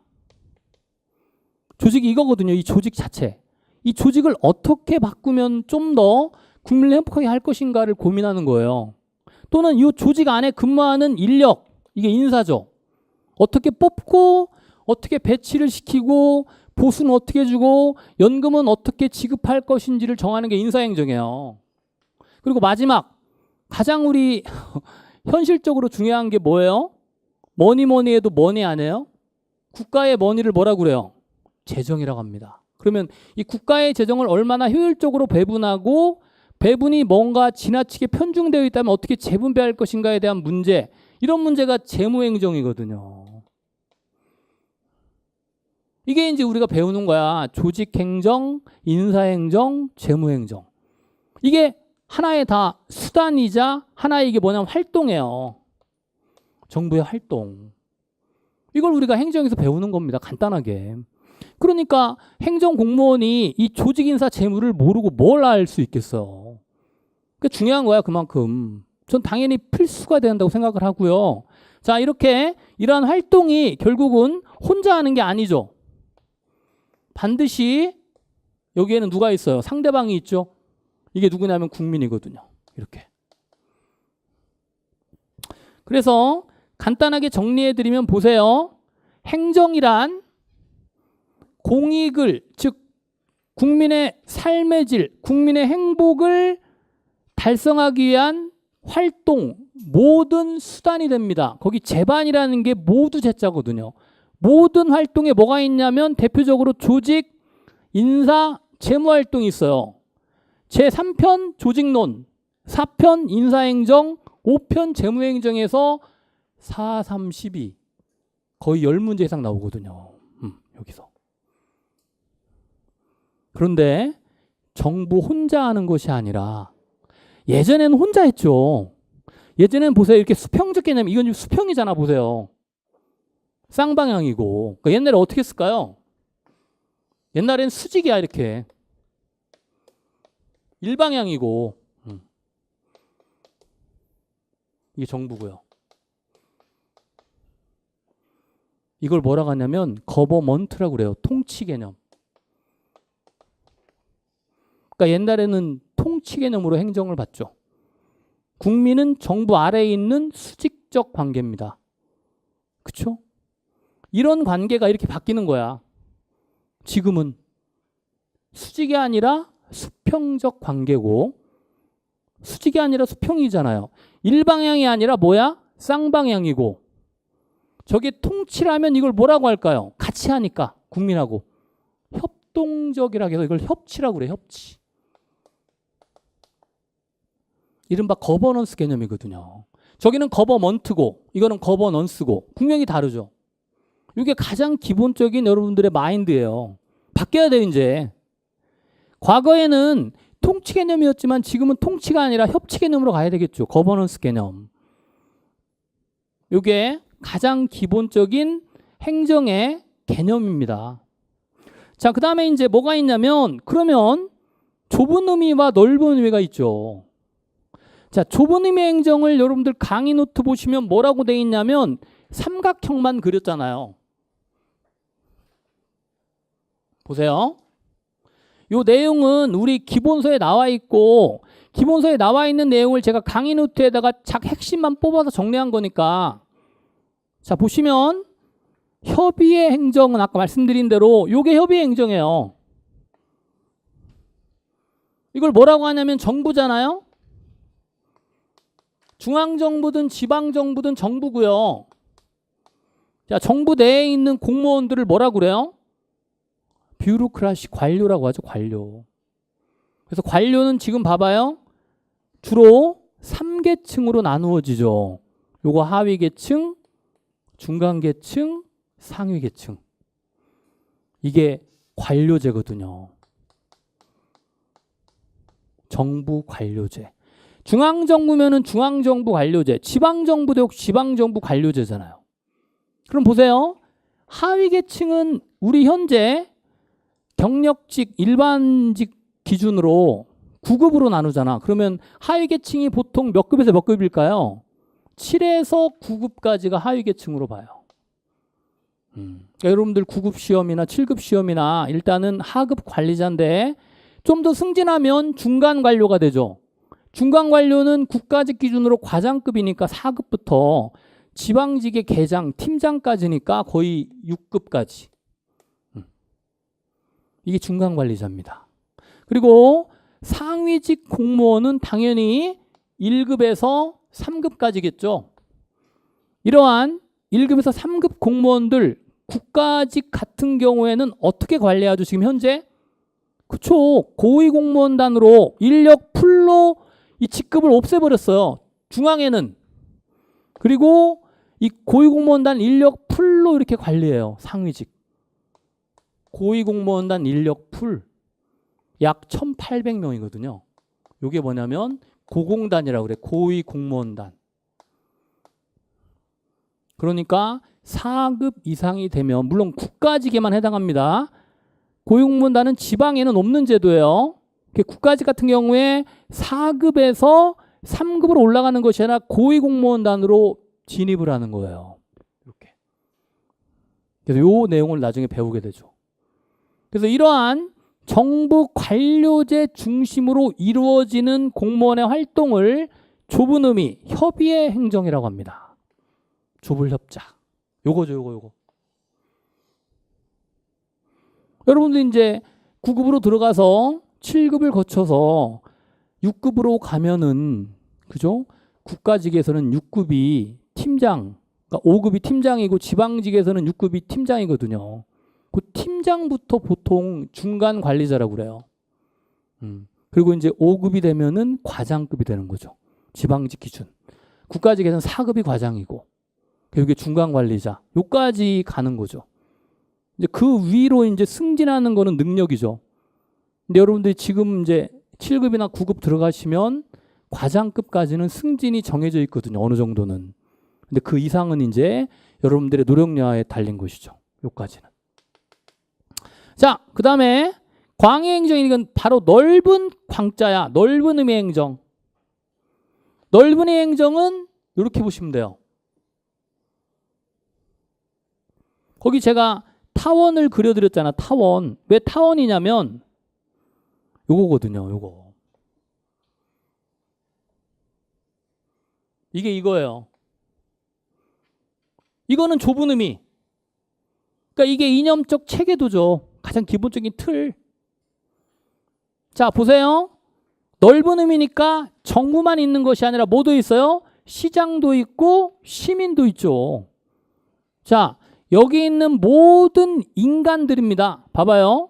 조직이 이거거든요. 이 조직 자체. 이 조직을 어떻게 바꾸면 좀 더 국민을 행복하게 할 것인가를 고민하는 거예요. 또는 이 조직 안에 근무하는 인력, 이게 인사죠. 어떻게 뽑고 어떻게 배치를 시키고 보수는 어떻게 주고 연금은 어떻게 지급할 것인지를 정하는 게 인사행정이에요. 그리고 마지막 가장 우리 현실적으로 중요한 게 뭐예요? 뭐니 해도 머니 아니에요? 국가의 머니를 뭐라고 그래요? 재정이라고 합니다. 그러면 이 국가의 재정을 얼마나 효율적으로 배분하고 배분이 뭔가 지나치게 편중되어 있다면 어떻게 재분배할 것인가에 대한 문제, 이런 문제가 재무행정이거든요. 이게 이제 우리가 배우는 거야. 조직행정, 인사행정, 재무행정. 이게 하나의 다 수단이자 하나의 이게 뭐냐면 활동이에요. 정부의 활동. 이걸 우리가 행정에서 배우는 겁니다. 간단하게. 그러니까 행정공무원이 이 조직인사 재무를 모르고 뭘 알 수 있겠어요. 그러니까 중요한 거야. 그만큼. 전 당연히 필수가 된다고 생각을 하고요. 자, 이렇게 이러한 활동이 결국은 혼자 하는 게 아니죠. 반드시 여기에는 누가 있어요? 상대방이 있죠. 이게 누구냐면 국민이거든요. 이렇게. 그래서 간단하게 정리해드리면 보세요. 행정이란 공익을, 즉 국민의 삶의 질, 국민의 행복을 달성하기 위한 활동, 모든 수단이 됩니다. 거기 재반이라는 게 모두 제자거든요. 모든 활동에 뭐가 있냐면 대표적으로 조직, 인사, 재무활동이 있어요. 제3편 조직론, 4편 인사행정, 5편 재무행정에서 4, 3, 12 거의 10문제 이상 나오거든요. 여기서. 그런데 정부 혼자 하는 것이 아니라 예전에는 혼자 했죠. 예전에는 보세요. 이렇게 수평적 개념, 이건 지금 수평이잖아. 보세요. 쌍방향이고. 그러니까 옛날에 어떻게 했을까요? 옛날엔 수직이야. 이렇게. 일방향이고. 이게 정부고요. 이걸 뭐라고 하냐면 거버먼트라고 그래요. 통치 개념. 그러니까 옛날에는 통치 개념으로 행정을 받죠. 국민은 정부 아래에 있는 수직적 관계입니다. 그렇죠? 이런 관계가 이렇게 바뀌는 거야. 지금은 수직이 아니라 수평적 관계고, 수직이 아니라 수평이잖아요. 일방향이 아니라 뭐야? 쌍방향이고, 저게 통치라면 이걸 뭐라고 할까요? 같이 하니까 국민하고 협동적이라고 해서 이걸 협치라고 그래요. 협치. 이른바 거버넌스 개념이거든요. 저기는 거버먼트고 이거는 거버넌스고 분명히 다르죠. 이게 가장 기본적인 여러분들의 마인드예요. 바뀌어야 돼요. 이제 과거에는 통치 개념이었지만 지금은 통치가 아니라 협치 개념으로 가야 되겠죠. 거버넌스 개념. 이게 가장 기본적인 행정의 개념입니다. 자, 그 다음에 이제 뭐가 있냐면, 그러면 좁은 의미와 넓은 의미가 있죠. 자, 좁은 의미 행정을 여러분들 강의 노트 보시면 뭐라고 돼 있냐면 삼각형만 그렸잖아요. 보세요. 요 내용은 우리 기본서에 나와 있고, 기본서에 나와 있는 내용을 제가 강의 노트에다가 작 핵심만 뽑아서 정리한 거니까, 자, 보시면 협의의 행정은 아까 말씀드린 대로 요게 협의의 행정이에요. 이걸 뭐라고 하냐면 정부잖아요. 중앙정부든 지방정부든 정부고요. 자, 정부 내에 있는 공무원들을 뭐라고 그래요? 뷰로크라시, 관료라고 하죠. 관료. 그래서 관료는 지금 봐봐요. 주로 3계층으로 나누어지죠. 요거 하위계층, 중간계층, 상위계층. 이게 관료제거든요. 정부 관료제. 중앙정부면은 중앙정부 관료제, 지방정부도 역시 지방정부 관료제잖아요. 그럼 보세요. 하위계층은 우리 현재 경력직, 일반직 기준으로 9급으로 나누잖아. 그러면 하위계층이 보통 몇 급에서 몇 급일까요? 7에서 9급까지가 하위계층으로 봐요. 그러니까 여러분들 9급 시험이나 7급 시험이나 일단은 하급 관리자인데 좀 더 승진하면 중간 관료가 되죠. 중간 관료는 국가직 기준으로 과장급이니까 4급부터 지방직의 계장, 팀장까지니까 거의 6급까지. 이게 중간 관리자입니다. 그리고 상위직 공무원은 당연히 1급에서 3급까지겠죠. 이러한 1급에서 3급 공무원들 국가직 같은 경우에는 어떻게 관리하죠? 지금 현재? 그쵸. 고위공무원단으로 인력 풀로 이 직급을 없애버렸어요. 중앙에는. 그리고 이 고위공무원단 인력 풀로 이렇게 관리해요. 상위직. 고위공무원단 인력 풀. 약 1,800명이거든요. 이게 뭐냐면 고공단이라고 그래. 고위공무원단. 그러니까 4급 이상이 되면 물론 국가직에만 해당합니다. 고위공무원단은 지방에는 없는 제도예요. 국가직 같은 경우에 4급에서 3급으로 올라가는 것이 아니라 고위공무원단으로 진입을 하는 거예요. 이렇게. 그래서 이 내용을 나중에 배우게 되죠. 그래서 이러한 정부 관료제 중심으로 이루어지는 공무원의 활동을 좁은 의미, 협의의 행정이라고 합니다. 좁을 협자. 요거죠, 요거. 여러분들 이제 9급으로 들어가서 7급을 거쳐서 6급으로 가면은, 그죠? 국가직에서는 6급이 팀장, 그러니까 5급이 팀장이고 지방직에서는 6급이 팀장이거든요. 그 팀장부터 보통 중간 관리자라고 그래요. 그리고 이제 5급이 되면은 과장급이 되는 거죠. 지방직 기준. 국가직에서는 4급이 과장이고, 이게 중간 관리자. 요까지 가는 거죠. 이제 그 위로 이제 승진하는 거는 능력이죠. 근데 여러분들이 지금 이제 7급이나 9급 들어가시면 과장급까지는 승진이 정해져 있거든요. 어느 정도는. 근데 그 이상은 이제 여러분들의 노력 여하에 달린 것이죠. 요까지는. 자, 그 다음에 광의 행정이 이건 바로 넓은 광자야. 넓은 의미의 행정. 넓은 의미의 행정은 이렇게 보시면 돼요. 거기 제가 타원을 그려드렸잖아. 타원. 왜 타원이냐면 요거거든요. 요거. 이게 이거예요. 이거는 좁은 의미. 그러니까 이게 이념적 체계도죠. 가장 기본적인 틀. 자, 보세요. 넓은 의미니까 정부만 있는 것이 아니라 뭐도 있어요? 시장도 있고 시민도 있죠. 자, 여기 있는 모든 인간들입니다. 봐봐요.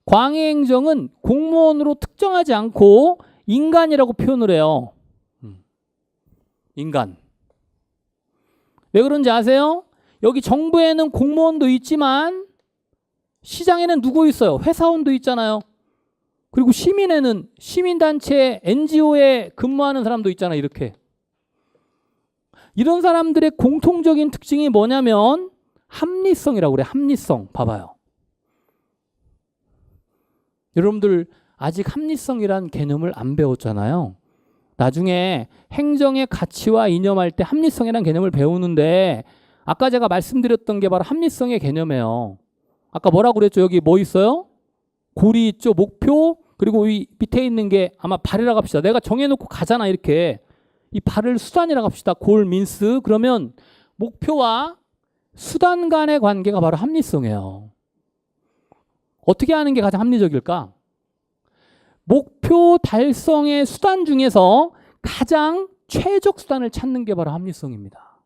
광의 행정은 공무원으로 특정하지 않고 인간이라고 표현을 해요. 인간. 왜 그런지 아세요? 여기 정부에는 공무원도 있지만 시장에는 누구 있어요? 회사원도 있잖아요. 그리고 시민에는 시민단체 NGO에 근무하는 사람도 있잖아요. 이렇게. 이런 사람들의 공통적인 특징이 뭐냐면 합리성이라고 그래. 합리성. 봐봐요. 여러분들 아직 합리성이란 개념을 안 배웠잖아요. 나중에 행정의 가치와 이념할 때 합리성이란 개념을 배우는데 아까 제가 말씀드렸던 게 바로 합리성의 개념이에요. 아까 뭐라고 그랬죠? 여기 뭐 있어요? 고리 있죠? 목표. 그리고 이 밑에 있는 게 아마 발이라고 합시다. 내가 정해놓고 가잖아. 이렇게. 이 발을 수단이라고 합시다. 골, 민스. 그러면 목표와 수단 간의 관계가 바로 합리성이에요. 어떻게 하는 게 가장 합리적일까? 목표 달성의 수단 중에서 가장 최적 수단을 찾는 게 바로 합리성입니다.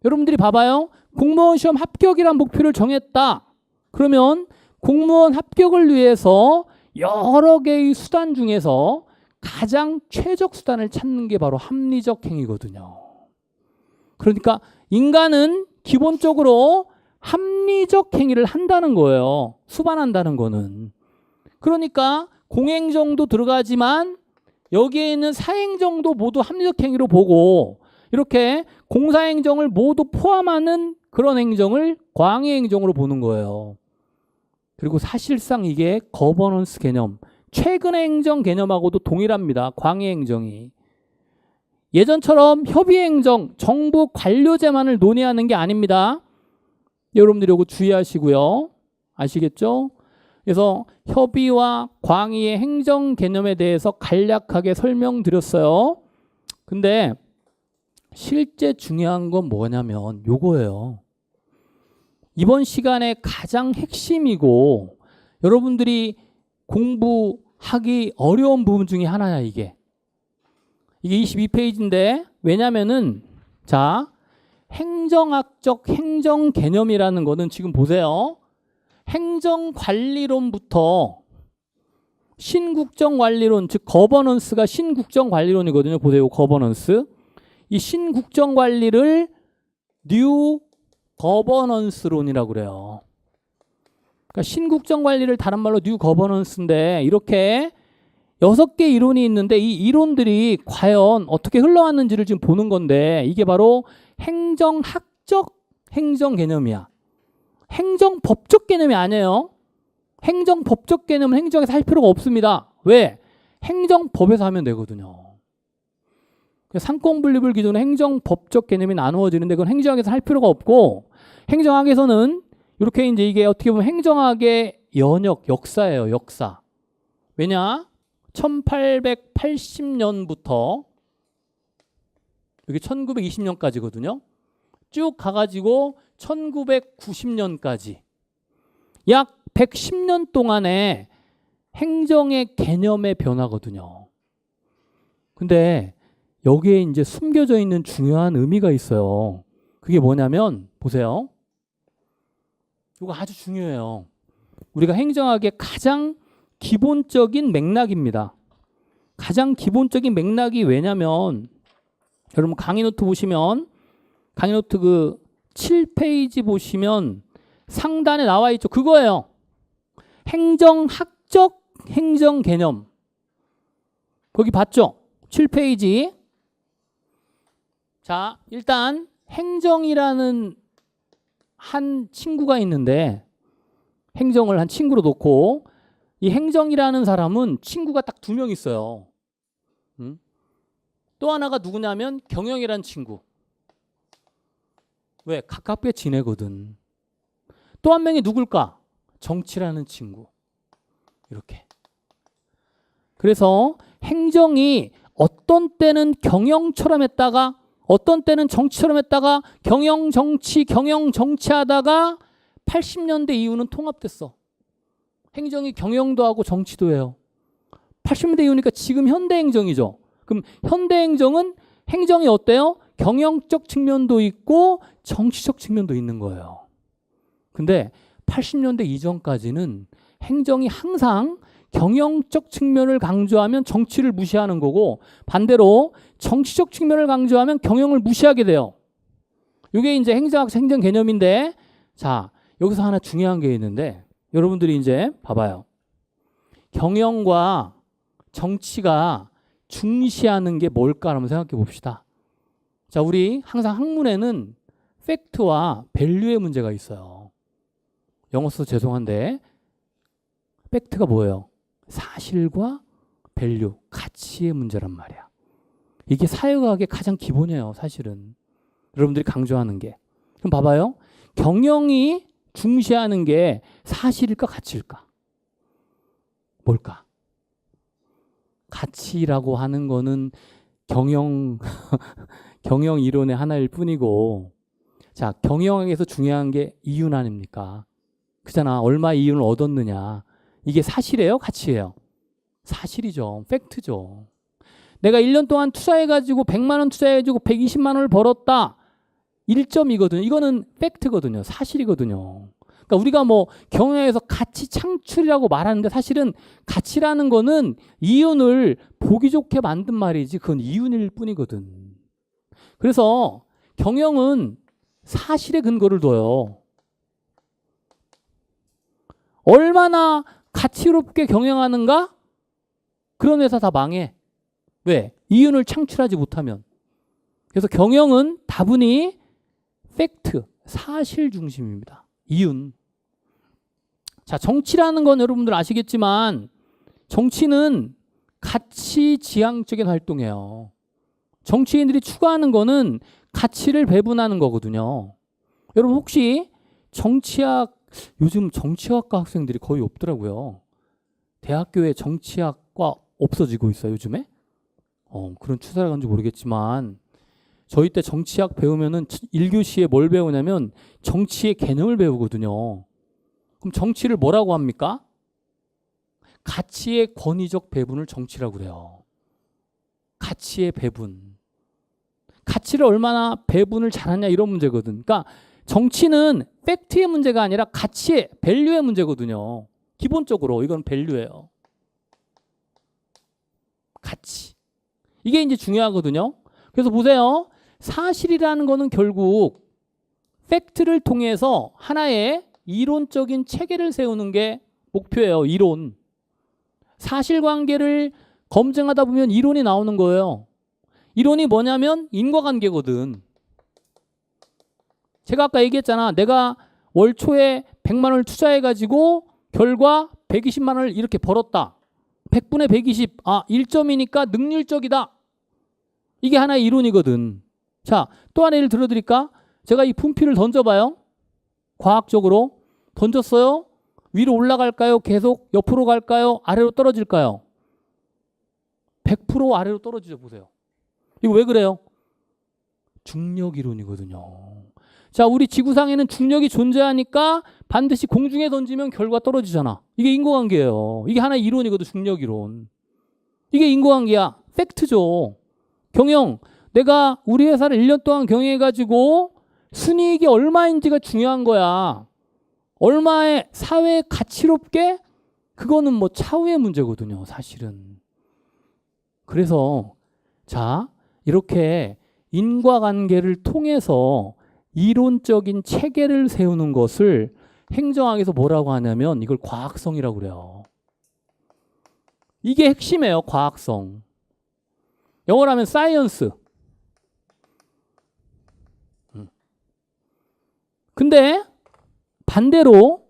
여러분들이 봐봐요. 공무원 시험 합격이란 목표를 정했다. 그러면 공무원 합격을 위해서 여러 개의 수단 중에서 가장 최적 수단을 찾는 게 바로 합리적 행위거든요. 그러니까 인간은 기본적으로 합리적 행위를 한다는 거예요. 수반한다는 거는. 그러니까 공행정도 들어가지만 여기에 있는 사행정도 모두 합리적 행위로 보고 이렇게 공사행정을 모두 포함하는 그런 행정을 광의행정으로 보는 거예요. 그리고 사실상 이게 거버넌스 개념, 최근의 행정 개념하고도 동일합니다. 광의행정이. 예전처럼 협의행정, 정부 관료제만을 논의하는 게 아닙니다. 여러분들이 이거 주의하시고요. 아시겠죠? 그래서 협의와 광의의 행정 개념에 대해서 간략하게 설명드렸어요. 근데 실제 중요한 건 뭐냐면 요거예요. 이번 시간에 가장 핵심이고 여러분들이 공부하기 어려운 부분 중에 하나야 이게. 이게 22페이지인데 왜냐면은 자 행정학적 행정 개념이라는 거는 지금 보세요. 행정관리론부터 신국정관리론, 즉 거버넌스가 신국정관리론이거든요. 보세요. 거버넌스. 이 신국정관리를 뉴 거버넌스론이라고 그래요. 그러니까 신국정관리를 다른 말로 뉴 거버넌스인데 이렇게 6개 이론이 있는데 이 이론들이 과연 어떻게 흘러왔는지를 지금 보는 건데 이게 바로 행정학적 행정 개념이야. 행정법적 개념이 아니에요. 행정법적 개념은 행정에서 할 필요가 없습니다. 왜? 행정법에서 하면 되거든요. 상권분립을 기준으로 행정법적 개념이 나누어지는데 그건 행정학에서 할 필요가 없고 행정학에서는 이렇게 이제 이게 어떻게 보면 행정학의 연역, 역사예요. 역사. 왜냐? 1880년부터 여기 1920년까지거든요. 쭉 가가지고 1990년까지 약 110년 동안의 행정의 개념의 변화거든요. 근데 여기에 이제 숨겨져 있는 중요한 의미가 있어요. 그게 뭐냐면 보세요. 이거 아주 중요해요. 우리가 행정학의 가장 기본적인 맥락입니다. 가장 기본적인 맥락이 왜냐면 여러분 강의 노트 보시면 강의 노트 그 7페이지 보시면 상단에 나와 있죠. 그거예요. 행정학적 행정 개념. 거기 봤죠? 7페이지. 자, 일단 행정이라는 한 친구가 있는데 행정을 한 친구로 놓고 이 행정이라는 사람은 친구가 딱 2명 있어요. 또 하나가 누구냐면 경영이라는 친구. 왜? 가깝게 지내거든. 또 한 명이 누굴까? 정치라는 친구. 이렇게. 그래서 행정이 어떤 때는 경영처럼 했다가 어떤 때는 정치처럼 했다가 경영 정치 하다가 80년대 이후는 통합됐어. 행정이 경영도 하고 정치도 해요. 80년대 이후니까 지금 현대 행정이죠. 그럼 현대 행정은 행정이 어때요? 경영적 측면도 있고 정치적 측면도 있는 거예요. 근데 80년대 이전까지는 행정이 항상 경영적 측면을 강조하면 정치를 무시하는 거고 반대로 정치적 측면을 강조하면 경영을 무시하게 돼요. 이게 이제 행정학 행정 개념인데 자, 여기서 하나 중요한 게 있는데 여러분들이 이제 봐봐요. 경영과 정치가 중시하는 게 뭘까 한번 생각해 봅시다. 자, 우리 항상 학문에는 팩트와 밸류의 문제가 있어요. 영어 써서 죄송한데 팩트가 뭐예요? 사실과 밸류, 가치의 문제란 말이야. 이게 사회과학의 가장 기본이에요, 사실은. 여러분들이 강조하는 게. 그럼 봐봐요. 경영이 중시하는 게 사실일까, 가치일까? 뭘까? 가치라고 하는 거는 경영 이론의 하나일 뿐이고, 자, 경영학에서 중요한 게 이윤 아닙니까? 그잖아. 얼마 이윤을 얻었느냐. 이게 사실이에요, 가치예요? 사실이죠. 팩트죠. 내가 1년 동안 투자해가지고 100만 원 투자해가지고 120만 원을 벌었다. 1점이거든요. 이거는 팩트거든요. 사실이거든요. 그러니까 우리가 뭐 경영에서 가치 창출이라고 말하는데 사실은 가치라는 거는 이윤을 보기 좋게 만든 말이지 그건 이윤일 뿐이거든. 그래서 경영은 사실에 근거를 둬요. 얼마나 가치롭게 경영하는가? 그런 회사 다 망해. 왜? 이윤을 창출하지 못하면. 그래서 경영은 다분히 팩트, 사실 중심입니다. 이윤. 자, 정치라는 건 여러분들 아시겠지만 정치는 가치 지향적인 활동이에요. 정치인들이 추구하는 거는 가치를 배분하는 거거든요. 여러분 혹시 정치학, 요즘 정치학과 학생들이 거의 없더라고요. 대학교에 정치학과 없어지고 있어요, 요즘에. 그런 추세가 간지 모르겠지만 저희 때 정치학 배우면은 1교시에 뭘 배우냐면 정치의 개념을 배우거든요. 그럼 정치를 뭐라고 합니까? 가치의 권위적 배분을 정치라고 그래요. 가치의 배분. 가치를 얼마나 배분을 잘하냐 이런 문제거든. 그러니까 정치는 팩트의 문제가 아니라 가치의 밸류의 문제거든요. 기본적으로 이건 밸류예요. 가치. 이게 이제 중요하거든요. 그래서 보세요. 사실이라는 거는 결국 팩트를 통해서 하나의 이론적인 체계를 세우는 게 목표예요. 이론. 사실관계를 검증하다 보면 이론이 나오는 거예요. 이론이 뭐냐면 인과관계거든. 제가 아까 얘기했잖아. 내가 월 초에 100만 원을 투자해가지고 결과 120만 원을 이렇게 벌었다. 100분의 120. 1점이니까 능률적이다. 이게 하나의 이론이거든. 자, 또 하나 예를 들어드릴까? 제가 이 분필을 던져봐요. 과학적으로. 던졌어요. 위로 올라갈까요? 계속 옆으로 갈까요? 아래로 떨어질까요? 100% 아래로 떨어지죠. 보세요. 이거 왜 그래요? 중력 이론이거든요. 자, 우리 지구상에는 중력이 존재하니까 반드시 공중에 던지면 결과 떨어지잖아. 이게 인과관계예요. 이게 하나의 이론이거든, 중력 이론. 이게 인과관계야. 팩트죠. 경영, 내가 우리 회사를 1년 동안 경영해가지고 순이익이 얼마인지가 중요한 거야. 얼마의 사회에 가치롭게? 그거는 뭐 차후의 문제거든요, 사실은. 그래서 자, 이렇게 인과관계를 통해서 이론적인 체계를 세우는 것을 행정학에서 뭐라고 하냐면 이걸 과학성이라고 그래요. 이게 핵심이에요, 과학성. 영어로 하면 사이언스. 근데 반대로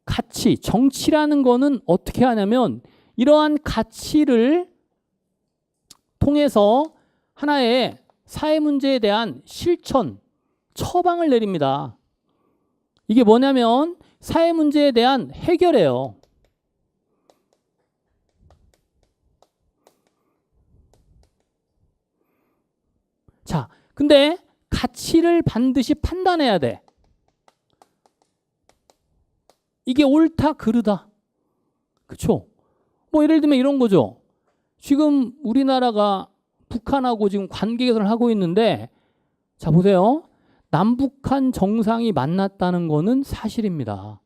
가치, 정치라는 거는 어떻게 하냐면 이러한 가치를 통해서 하나의 사회 문제에 대한 실천, 처방을 내립니다. 이게 뭐냐면 사회 문제에 대한 해결이에요. 자, 근데 가치를 반드시 판단해야 돼. 이게 옳다, 그르다. 그렇죠? 뭐 예를 들면 이런 거죠. 지금 우리나라가 북한하고 지금 관계 개선을 하고 있는데 자, 보세요. 남북한 정상이 만났다는 거는 사실입니다.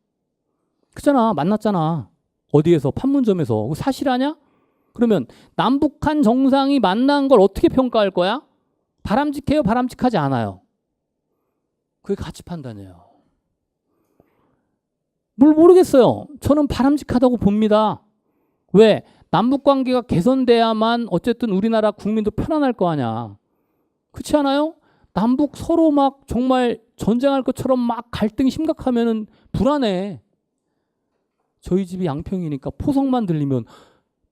그잖아. 만났잖아. 어디에서? 판문점에서. 그거 사실 아냐? 그러면 남북한 정상이 만난 걸 어떻게 평가할 거야? 바람직해요? 바람직하지 않아요? 그게 가치 판단이에요. 뭘 모르겠어요. 저는 바람직하다고 봅니다. 왜? 남북관계가 개선돼야만 어쨌든 우리나라 국민도 편안할 거 아니야. 그렇지 않아요? 남북 서로 막 정말 전쟁할 것처럼 막 갈등이 심각하면은 불안해. 저희 집이 양평이니까 포성만 들리면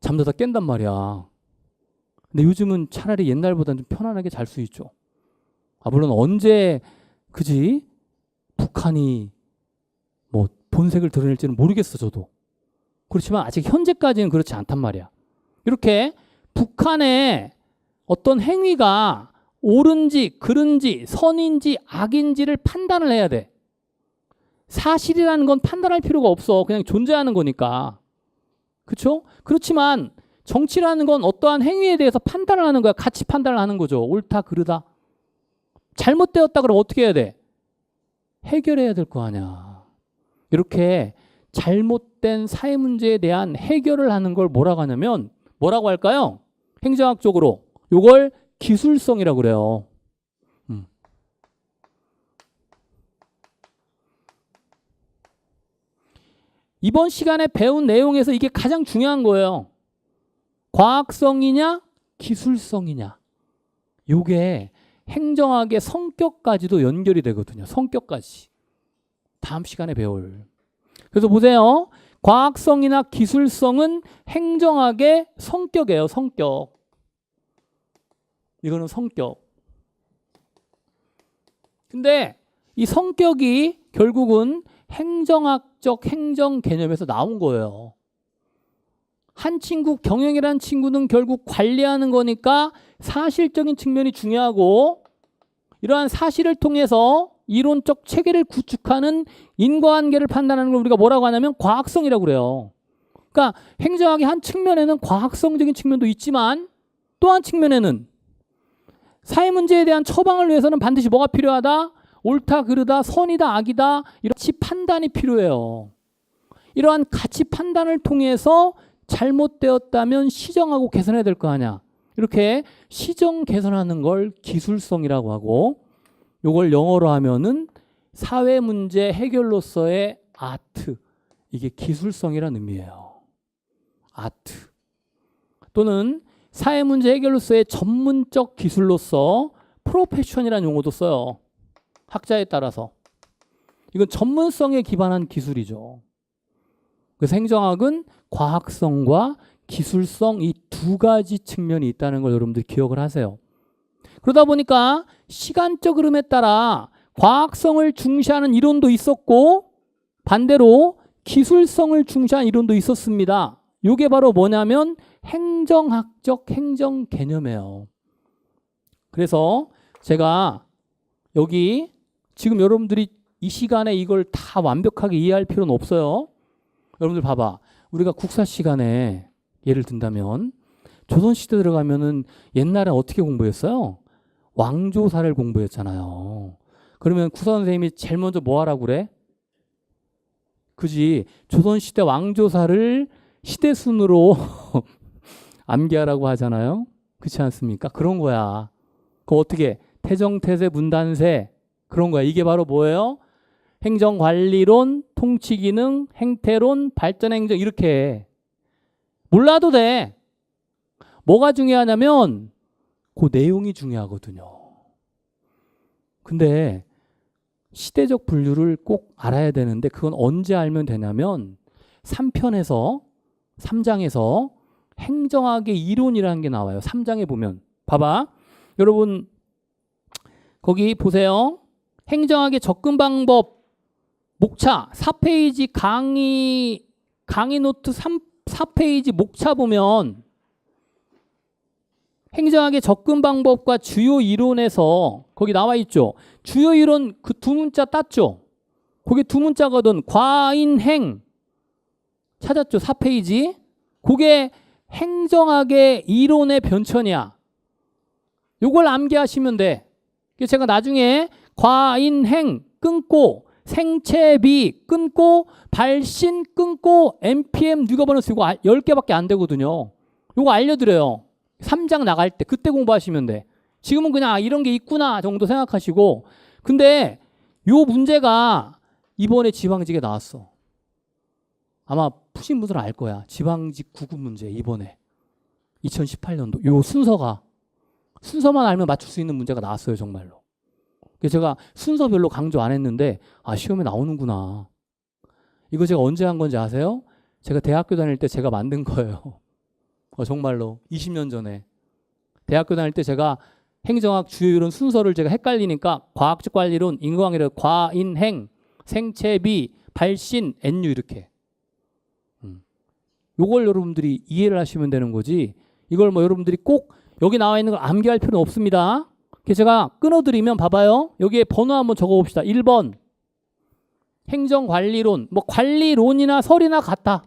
잠자다 깬단 말이야. 근데 요즘은 차라리 옛날보다는 좀 편안하게 잘 수 있죠. 물론 언제 그지 북한이 뭐 본색을 드러낼지는 모르겠어 저도. 그렇지만 아직 현재까지는 그렇지 않단 말이야. 이렇게 북한의 어떤 행위가 옳은지 그른지 선인지 악인지를 판단을 해야 돼. 사실이라는 건 판단할 필요가 없어. 그냥 존재하는 거니까. 그렇죠? 그렇지만 정치라는 건 어떠한 행위에 대해서 판단을 하는 거야. 같이 판단을 하는 거죠. 옳다 그르다. 잘못되었다 그러면 어떻게 해야 돼? 해결해야 될 거 아니야. 이렇게 잘못된 사회 문제에 대한 해결을 하는 걸 뭐라고 하냐면 뭐라고 할까요? 행정학적으로 이걸 기술성이라고 그래요. 이번 시간에 배운 내용에서 이게 가장 중요한 거예요. 과학성이냐 기술성이냐. 이게 행정학의 성격까지도 연결이 되거든요. 성격까지. 다음 시간에 배울. 그래서 보세요. 과학성이나 기술성은 행정학의 성격이에요. 성격. 이거는 성격. 근데 이 성격이 결국은 행정학적 행정 개념에서 나온 거예요. 한 친구, 경영이라는 친구는 결국 관리하는 거니까 사실적인 측면이 중요하고 이러한 사실을 통해서 이론적 체계를 구축하는 인과관계를 판단하는 걸 우리가 뭐라고 하냐면 과학성이라고 그래요. 그러니까 행정학의 한 측면에는 과학성적인 측면도 있지만 또 한 측면에는 사회 문제에 대한 처방을 위해서는 반드시 뭐가 필요하다? 옳다 그르다 선이다 악이다 이런 가치 판단이 필요해요. 이러한 가치 판단을 통해서 잘못되었다면 시정하고 개선해야 될 거 아니야. 이렇게 시정 개선하는 걸 기술성이라고 하고 이걸 영어로 하면은 사회 문제 해결로서의 아트. 이게 기술성이라는 의미예요. 아트. 또는 사회 문제 해결로서의 전문적 기술로서 프로페셔널이라는 용어도 써요. 학자에 따라서. 이건 전문성에 기반한 기술이죠. 그래서 행정학은 과학성과 기술성 이 두 가지 측면이 있다는 걸 여러분들 기억을 하세요. 그러다 보니까 시간적 흐름에 따라 과학성을 중시하는 이론도 있었고 반대로 기술성을 중시하는 이론도 있었습니다. 이게 바로 뭐냐면 행정학적 행정 개념이에요. 그래서 제가 여기 지금 여러분들이 이 시간에 이걸 다 완벽하게 이해할 필요는 없어요. 여러분들 봐봐. 우리가 국사 시간에 예를 든다면 조선시대 들어가면은 옛날에 어떻게 공부했어요? 왕조사를 공부했잖아요. 그러면 구사 선생님이 제일 먼저 뭐 하라고 그래? 그지? 조선시대 왕조사를 시대순으로 암기하라고 하잖아요. 그렇지 않습니까? 그런 거야. 그럼 어떻게? 태정태세 문단세 그런 거야. 이게 바로 뭐예요? 행정관리론, 통치기능, 행태론, 발전행정 이렇게 몰라도 돼. 뭐가 중요하냐면 그 내용이 중요하거든요. 근데 시대적 분류를 꼭 알아야 되는데 그건 언제 알면 되냐면 3편에서 3장에서 행정학의 이론이라는 게 나와요. 3장에 보면 봐봐. 여러분 거기 보세요. 행정학의 접근 방법 목차 4페이지 강의 노트 4페이지 목차 보면 행정학의 접근 방법과 주요 이론에서 거기 나와 있죠. 주요 이론 그 두 문자 땄죠. 그게 두 문자거든. 과인행 찾았죠. 4페이지. 그게 행정학의 이론의 변천이야. 요걸 암기하시면 돼. 제가 나중에 과인행 끊고 생체비 끊고 발신 끊고 NPM 뉴거버넌스 이거 10개밖에 안 되거든요. 요거 알려드려요. 3장 나갈 때 그때 공부하시면 돼. 지금은 그냥 이런 게 있구나 정도 생각하시고 근데 요 문제가 이번에 지방직에 나왔어. 아마 푸신 분들은 알 거야. 지방직 구급 문제 이번에 2018년도 요 순서가 순서만 알면 맞출 수 있는 문제가 나왔어요, 정말로. 그래서 제가 순서별로 강조 안 했는데 시험에 나오는구나. 이거 제가 언제 한 건지 아세요? 제가 대학교 다닐 때 제가 만든 거예요. 정말로 20년 전에. 대학교 다닐 때 제가 행정학 주요 이론 순서를 제가 헷갈리니까 과학적 관리론, 인과관계론, 과인행, 생체비, 발신, NU 이렇게. 요걸 여러분들이 이해를 하시면 되는 거지. 이걸 뭐 여러분들이 꼭 여기 나와 있는 걸 암기할 필요는 없습니다. 그래서 제가 끊어드리면 봐봐요. 여기에 번호 한번 적어봅시다. 1번 행정관리론. 뭐 관리론이나 설이나 같아.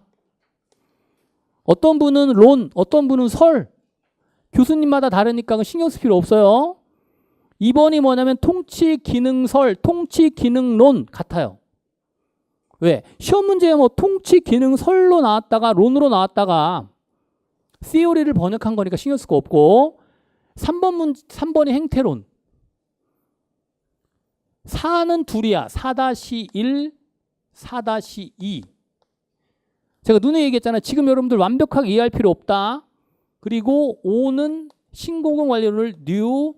어떤 분은 론, 어떤 분은 설. 교수님마다 다르니까 신경 쓸 필요 없어요. 2번이 뭐냐면 통치기능설, 통치기능론 같아요. 왜? 시험 문제에 뭐 통치기능설로 나왔다가 론으로 나왔다가 시오리를 번역한 거니까 신경 쓸 거 없고 3번이 행태론. 4는 둘이야. 4-1, 4-2. 제가 눈에 얘기했잖아요. 지금 여러분들 완벽하게 이해할 필요 없다. 그리고 5는 신공공관리론을 New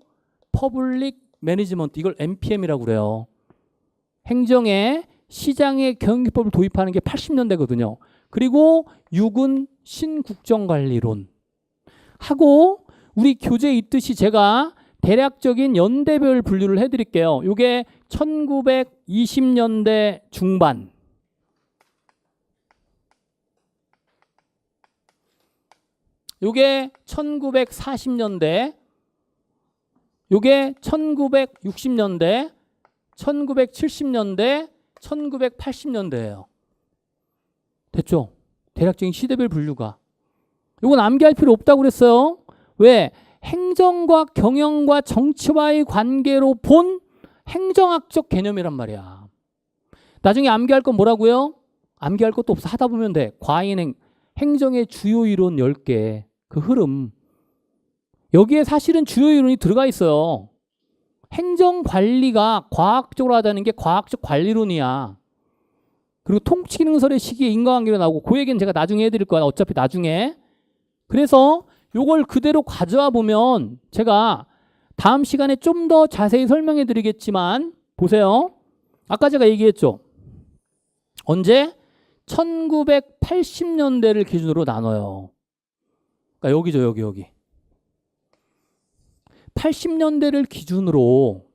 Public Management. 이걸 NPM이라고 그래요. 행정에 시장의 경영기법을 도입하는 게 80년대거든요. 그리고 6은 신국정관리론. 하고 우리 교재에 있듯이 제가 대략적인 연대별 분류를 해드릴게요. 이게 1920년대 중반. 요게 1940년대, 요게 1960년대, 1970년대, 1980년대예요. 됐죠? 대략적인 시대별 분류가. 요건 암기할 필요 없다고 그랬어요. 왜? 행정과 경영과 정치와의 관계로 본 행정학적 개념이란 말이야. 나중에 암기할 건 뭐라고요? 암기할 것도 없어. 하다 보면 돼. 과인행, 행정의 주요 이론 10개. 그 흐름. 여기에 사실은 주요 이론이 들어가 있어요. 행정관리가 과학적으로 하자는 게 과학적 관리론이야. 그리고 통치기능설의 시기에 인과관계가 나오고 그 얘기는 제가 나중에 해드릴 거야. 어차피 나중에. 그래서 요걸 그대로 가져와 보면 제가 다음 시간에 좀 더 자세히 설명해 드리겠지만 보세요. 아까 제가 얘기했죠. 언제? 1980년대를 기준으로 나눠요. 그러니까 여기죠. 여기. 80년대를 기준으로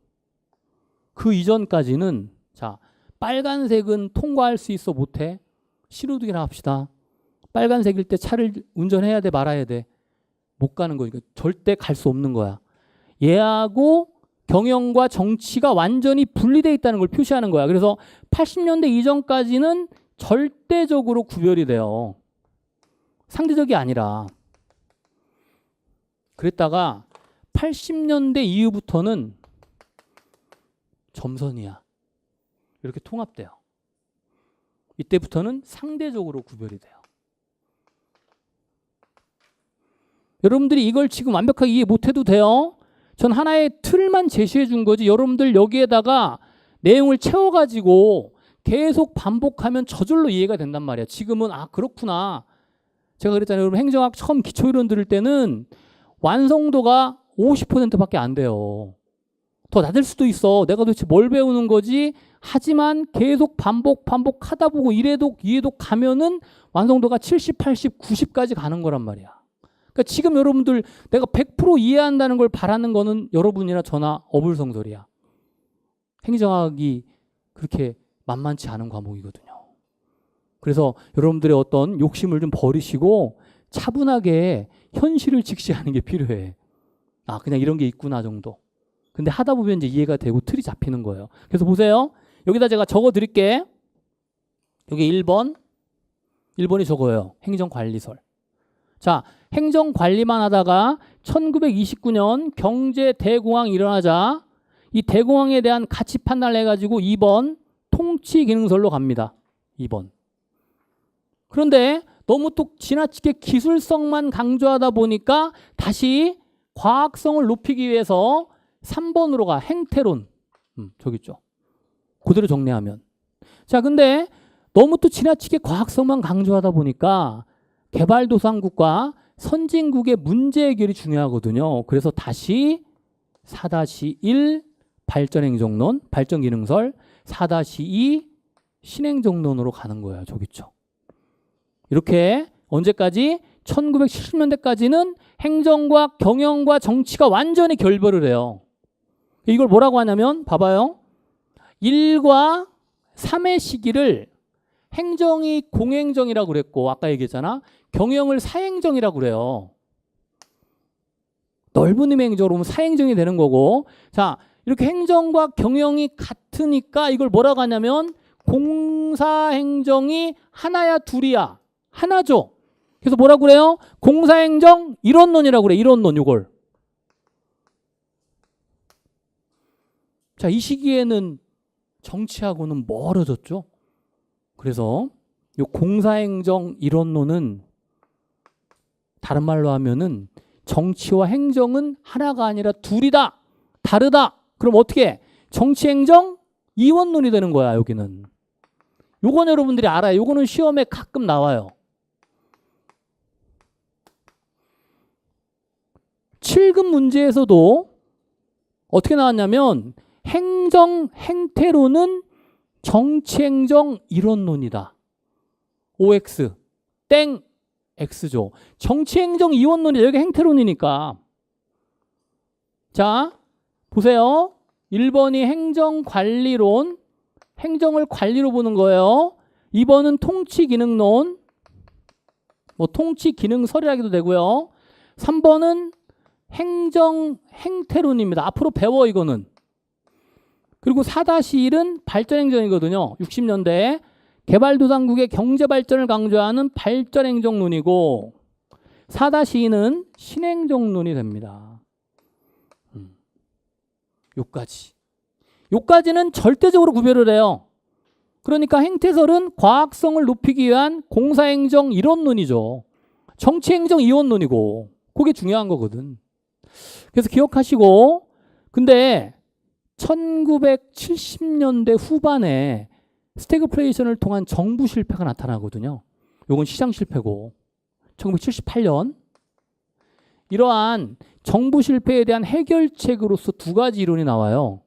그 이전까지는 자 빨간색은 통과할 수 있어 못해? 시루둥이나 합시다. 빨간색일 때 차를 운전해야 돼 말아야 돼? 못 가는 거니까 절대 갈 수 없는 거야. 얘하고 경영과 정치가 완전히 분리되어 있다는 걸 표시하는 거야. 그래서 80년대 이전까지는 절대적으로 구별이 돼요. 상대적이 아니라. 그랬다가 80년대 이후부터는 점선이야. 이렇게 통합돼요. 이때부터는 상대적으로 구별이 돼요. 여러분들이 이걸 지금 완벽하게 이해 못해도 돼요. 전 하나의 틀만 제시해 준 거지. 여러분들 여기에다가 내용을 채워가지고 계속 반복하면 저절로 이해가 된단 말이야. 지금은 그렇구나. 제가 그랬잖아요. 여러분 행정학 처음 기초이론 들을 때는 완성도가 50%밖에 안 돼요. 더 낮을 수도 있어. 내가 도대체 뭘 배우는 거지? 하지만 계속 반복하다 보고 이래도 가면은 완성도가 70, 80, 90까지 가는 거란 말이야. 그러니까 지금 여러분들 내가 100% 이해한다는 걸 바라는 거는 여러분이나 저나 어불성설이야. 행정학이 그렇게 만만치 않은 과목이거든요. 그래서 여러분들의 어떤 욕심을 좀 버리시고 차분하게 현실을 직시하는 게 필요해. 그냥 이런 게 있구나 정도. 근데 하다 보면 이제 이해가 되고 틀이 잡히는 거예요. 그래서 보세요. 여기다 제가 적어 드릴게. 여기 1번이 저거예요. 행정관리설. 자, 행정관리만 하다가 1929년 경제 대공황이 일어나자 이 대공황에 대한 가치 판단을 해가지고 2번 통치기능설로 갑니다. 2번. 그런데 너무 또 지나치게 기술성만 강조하다 보니까 다시 과학성을 높이기 위해서 3번으로 가. 행태론. 저기 있죠. 그대로 정리하면. 자, 근데 너무 또 지나치게 과학성만 강조하다 보니까 개발도상국과 선진국의 문제 해결이 중요하거든요. 그래서 다시 4-1 발전행정론, 발전기능설, 4-2 신행정론으로 가는 거예요. 저기죠. 이렇게 언제까지? 1970년대까지는 행정과 경영과 정치가 완전히 결별을 해요. 이걸 뭐라고 하냐면 봐봐요. 1과 3의 시기를 행정이 공행정이라고 그랬고 아까 얘기했잖아. 경영을 사행정이라고 그래요. 넓은 의미의 행정으로 보면 사행정이 되는 거고, 자 이렇게 행정과 경영이 같으니까 이걸 뭐라고 하냐면 공사행정이 하나야 둘이야? 하나죠. 그래서 뭐라고 그래요? 공사행정 이론론이라고 그래. 이론론 요걸. 자, 이 시기에는 정치하고는 멀어졌죠. 그래서 요 공사행정 이론론은 다른 말로 하면은 정치와 행정은 하나가 아니라 둘이다. 다르다. 그럼 어떻게 해? 정치행정 이원론이 되는 거야. 여기는. 요건 여러분들이 알아요. 요거는 시험에 가끔 나와요. 7급 문제에서도 어떻게 나왔냐면 행정 행태로는 정치행정 이론론이다. OX 땡 X죠. 정치행정 이원론이 여기 행태론이니까. 자 보세요. 1번이 행정관리론, 행정을 관리로 보는 거예요. 2번은 통치기능론, 뭐 통치기능설이라기도 되고요. 3번은 행정 행태론입니다. 앞으로 배워 이거는. 그리고 4-1은 발전행정이거든요. 60년대 개발도상국의 경제발전을 강조하는 발전행정론이고 4-2는 신행정론이 됩니다. 요까지는 절대적으로 구별을 해요. 그러니까 행태설은 과학성을 높이기 위한 공사행정 이론론이죠. 정치행정 이원론이고 그게 중요한 거거든. 그래서 기억하시고, 근데 1970년대 후반에 스태그플레이션을 통한 정부 실패가 나타나거든요. 요건 시장 실패고 1978년 이러한 정부 실패에 대한 해결책으로서 두 가지 이론이 나와요.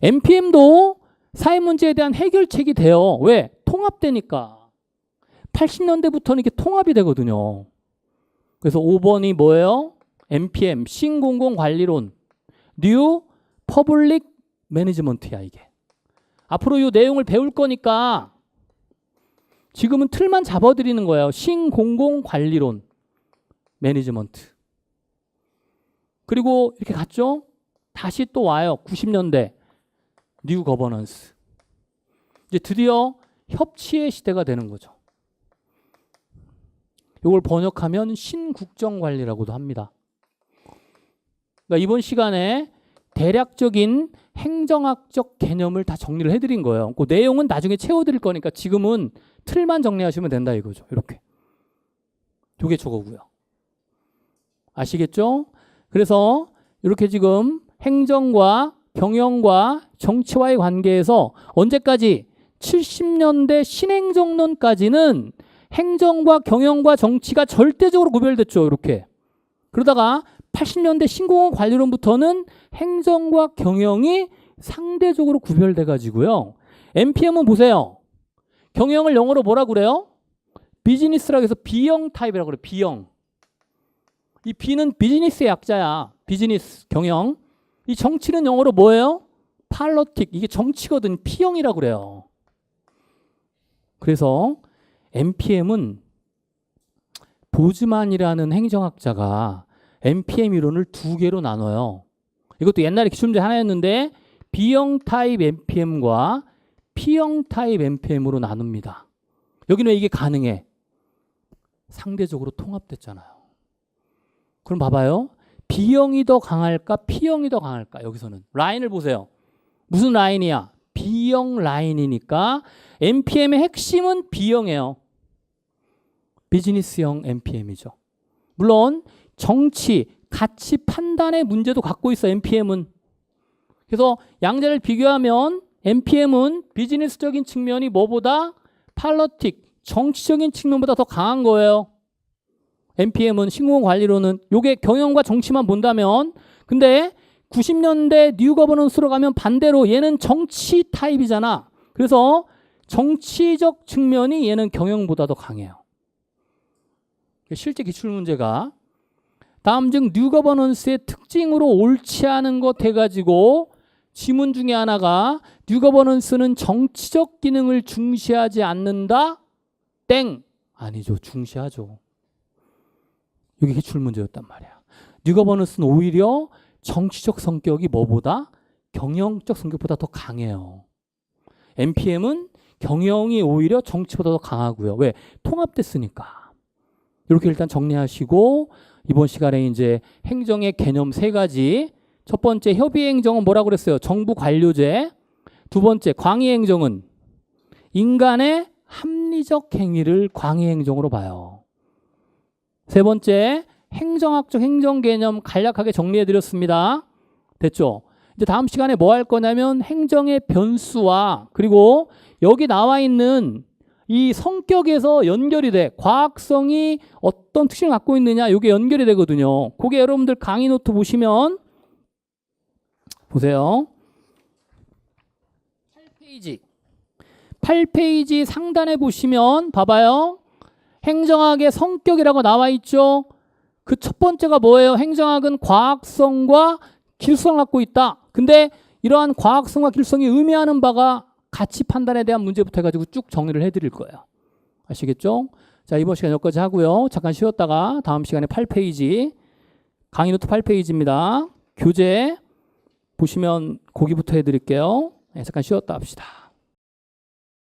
MPM도 사회 문제에 대한 해결책이 돼요. 왜? 통합되니까. 80년대부터는 이게 통합이 되거든요. 그래서 5번이 뭐예요? MPM, 신공공관리론, New Public Management야 이게. 앞으로 이 내용을 배울 거니까 지금은 틀만 잡아드리는 거예요. 신공공관리론, 매니지먼트. 그리고 이렇게 갔죠? 다시 또 와요. 90년대 뉴 거버넌스. 이제 드디어 협치의 시대가 되는 거죠. 이걸 번역하면 신국정관리라고도 합니다. 그러니까 이번 시간에 대략적인 행정학적 개념을 다 정리를 해드린 거예요. 그 내용은 나중에 채워드릴 거니까 지금은 틀만 정리하시면 된다 이거죠. 이렇게. 요게 저거고요. 아시겠죠? 그래서 이렇게 지금 행정과 경영과 정치와의 관계에서 언제까지? 70년대 신행정론까지는 행정과 경영과 정치가 절대적으로 구별됐죠. 이렇게. 그러다가 80년대 신공공관리론부터는 행정과 경영이 상대적으로 구별돼 가지고요. MPM은 보세요. 경영을 영어로 뭐라고 그래요? 비즈니스라고 해서 B형 타입이라고 그래요. B형. 이 B는 비즈니스의 약자야. 비즈니스, 경영. 이 정치는 영어로 뭐예요? 팔러틱. 이게 정치거든. P형이라고 그래요. 그래서 MPM은 보즈만이라는 행정학자가 MPM 이론을 두 개로 나눠요. 이것도 옛날에 기출문제 하나였는데 B형 타입 MPM과 P형 타입 MPM으로 나눕니다. 여기는 왜 이게 가능해? 상대적으로 통합됐잖아요. 그럼 봐봐요. B형이 더 강할까? P형이 더 강할까? 여기서는 라인을 보세요. 무슨 라인이야? B형 라인이니까 MPM의 핵심은 B형이에요. 비즈니스형 MPM이죠. 물론 정치, 가치 판단의 문제도 갖고 있어 MPM은. 그래서 양자를 비교하면 MPM은 비즈니스적인 측면이 뭐보다 팔러틱, 정치적인 측면보다 더 강한 거예요. NPM은 신공관리론은 요게 경영과 정치만 본다면, 근데 90년대 뉴 거버넌스로 가면 반대로 얘는 정치 타입이잖아. 그래서 정치적 측면이 얘는 경영보다 더 강해요. 실제 기출문제가 다음 중 뉴 거버넌스의 특징으로 옳지 않은 것 해가지고 지문 중에 하나가 뉴 거버넌스는 정치적 기능을 중시하지 않는다. 땡. 아니죠. 중시하죠. 이게 기출문제였단 말이야. 뉴 거버넌스는 오히려 정치적 성격이 뭐보다 경영적 성격보다 더 강해요. NPM은 경영이 오히려 정치보다 더 강하고요. 왜? 통합됐으니까. 이렇게 일단 정리하시고 이번 시간에 이제 행정의 개념 3가지. 첫 번째 협의행정은 뭐라고 그랬어요? 정부 관료제. 두 번째 광의행정은 인간의 합리적 행위를 광의행정으로 봐요. 세 번째 행정학적 행정 개념 간략하게 정리해 드렸습니다. 됐죠? 이제 다음 시간에 뭐 할 거냐면 행정의 변수와 그리고 여기 나와 있는 이 성격에서 연결이 돼. 과학성이 어떤 특징을 갖고 있느냐 이게 연결이 되거든요. 그게 여러분들 강의 노트 보시면 보세요. 8페이지 상단에 보시면 봐봐요. 행정학의 성격이라고 나와 있죠. 그 첫 번째가 뭐예요? 행정학은 과학성과 기술성을 갖고 있다. 근데 이러한 과학성과 기술성이 의미하는 바가 가치 판단에 대한 문제부터 해가지고 쭉 정리를 해드릴 거예요. 아시겠죠? 자, 이번 시간 여기까지 하고요. 잠깐 쉬었다가 다음 시간에 8페이지 강의 노트 8페이지입니다. 교재 보시면 거기부터 해드릴게요. 네, 잠깐 쉬었다 합시다.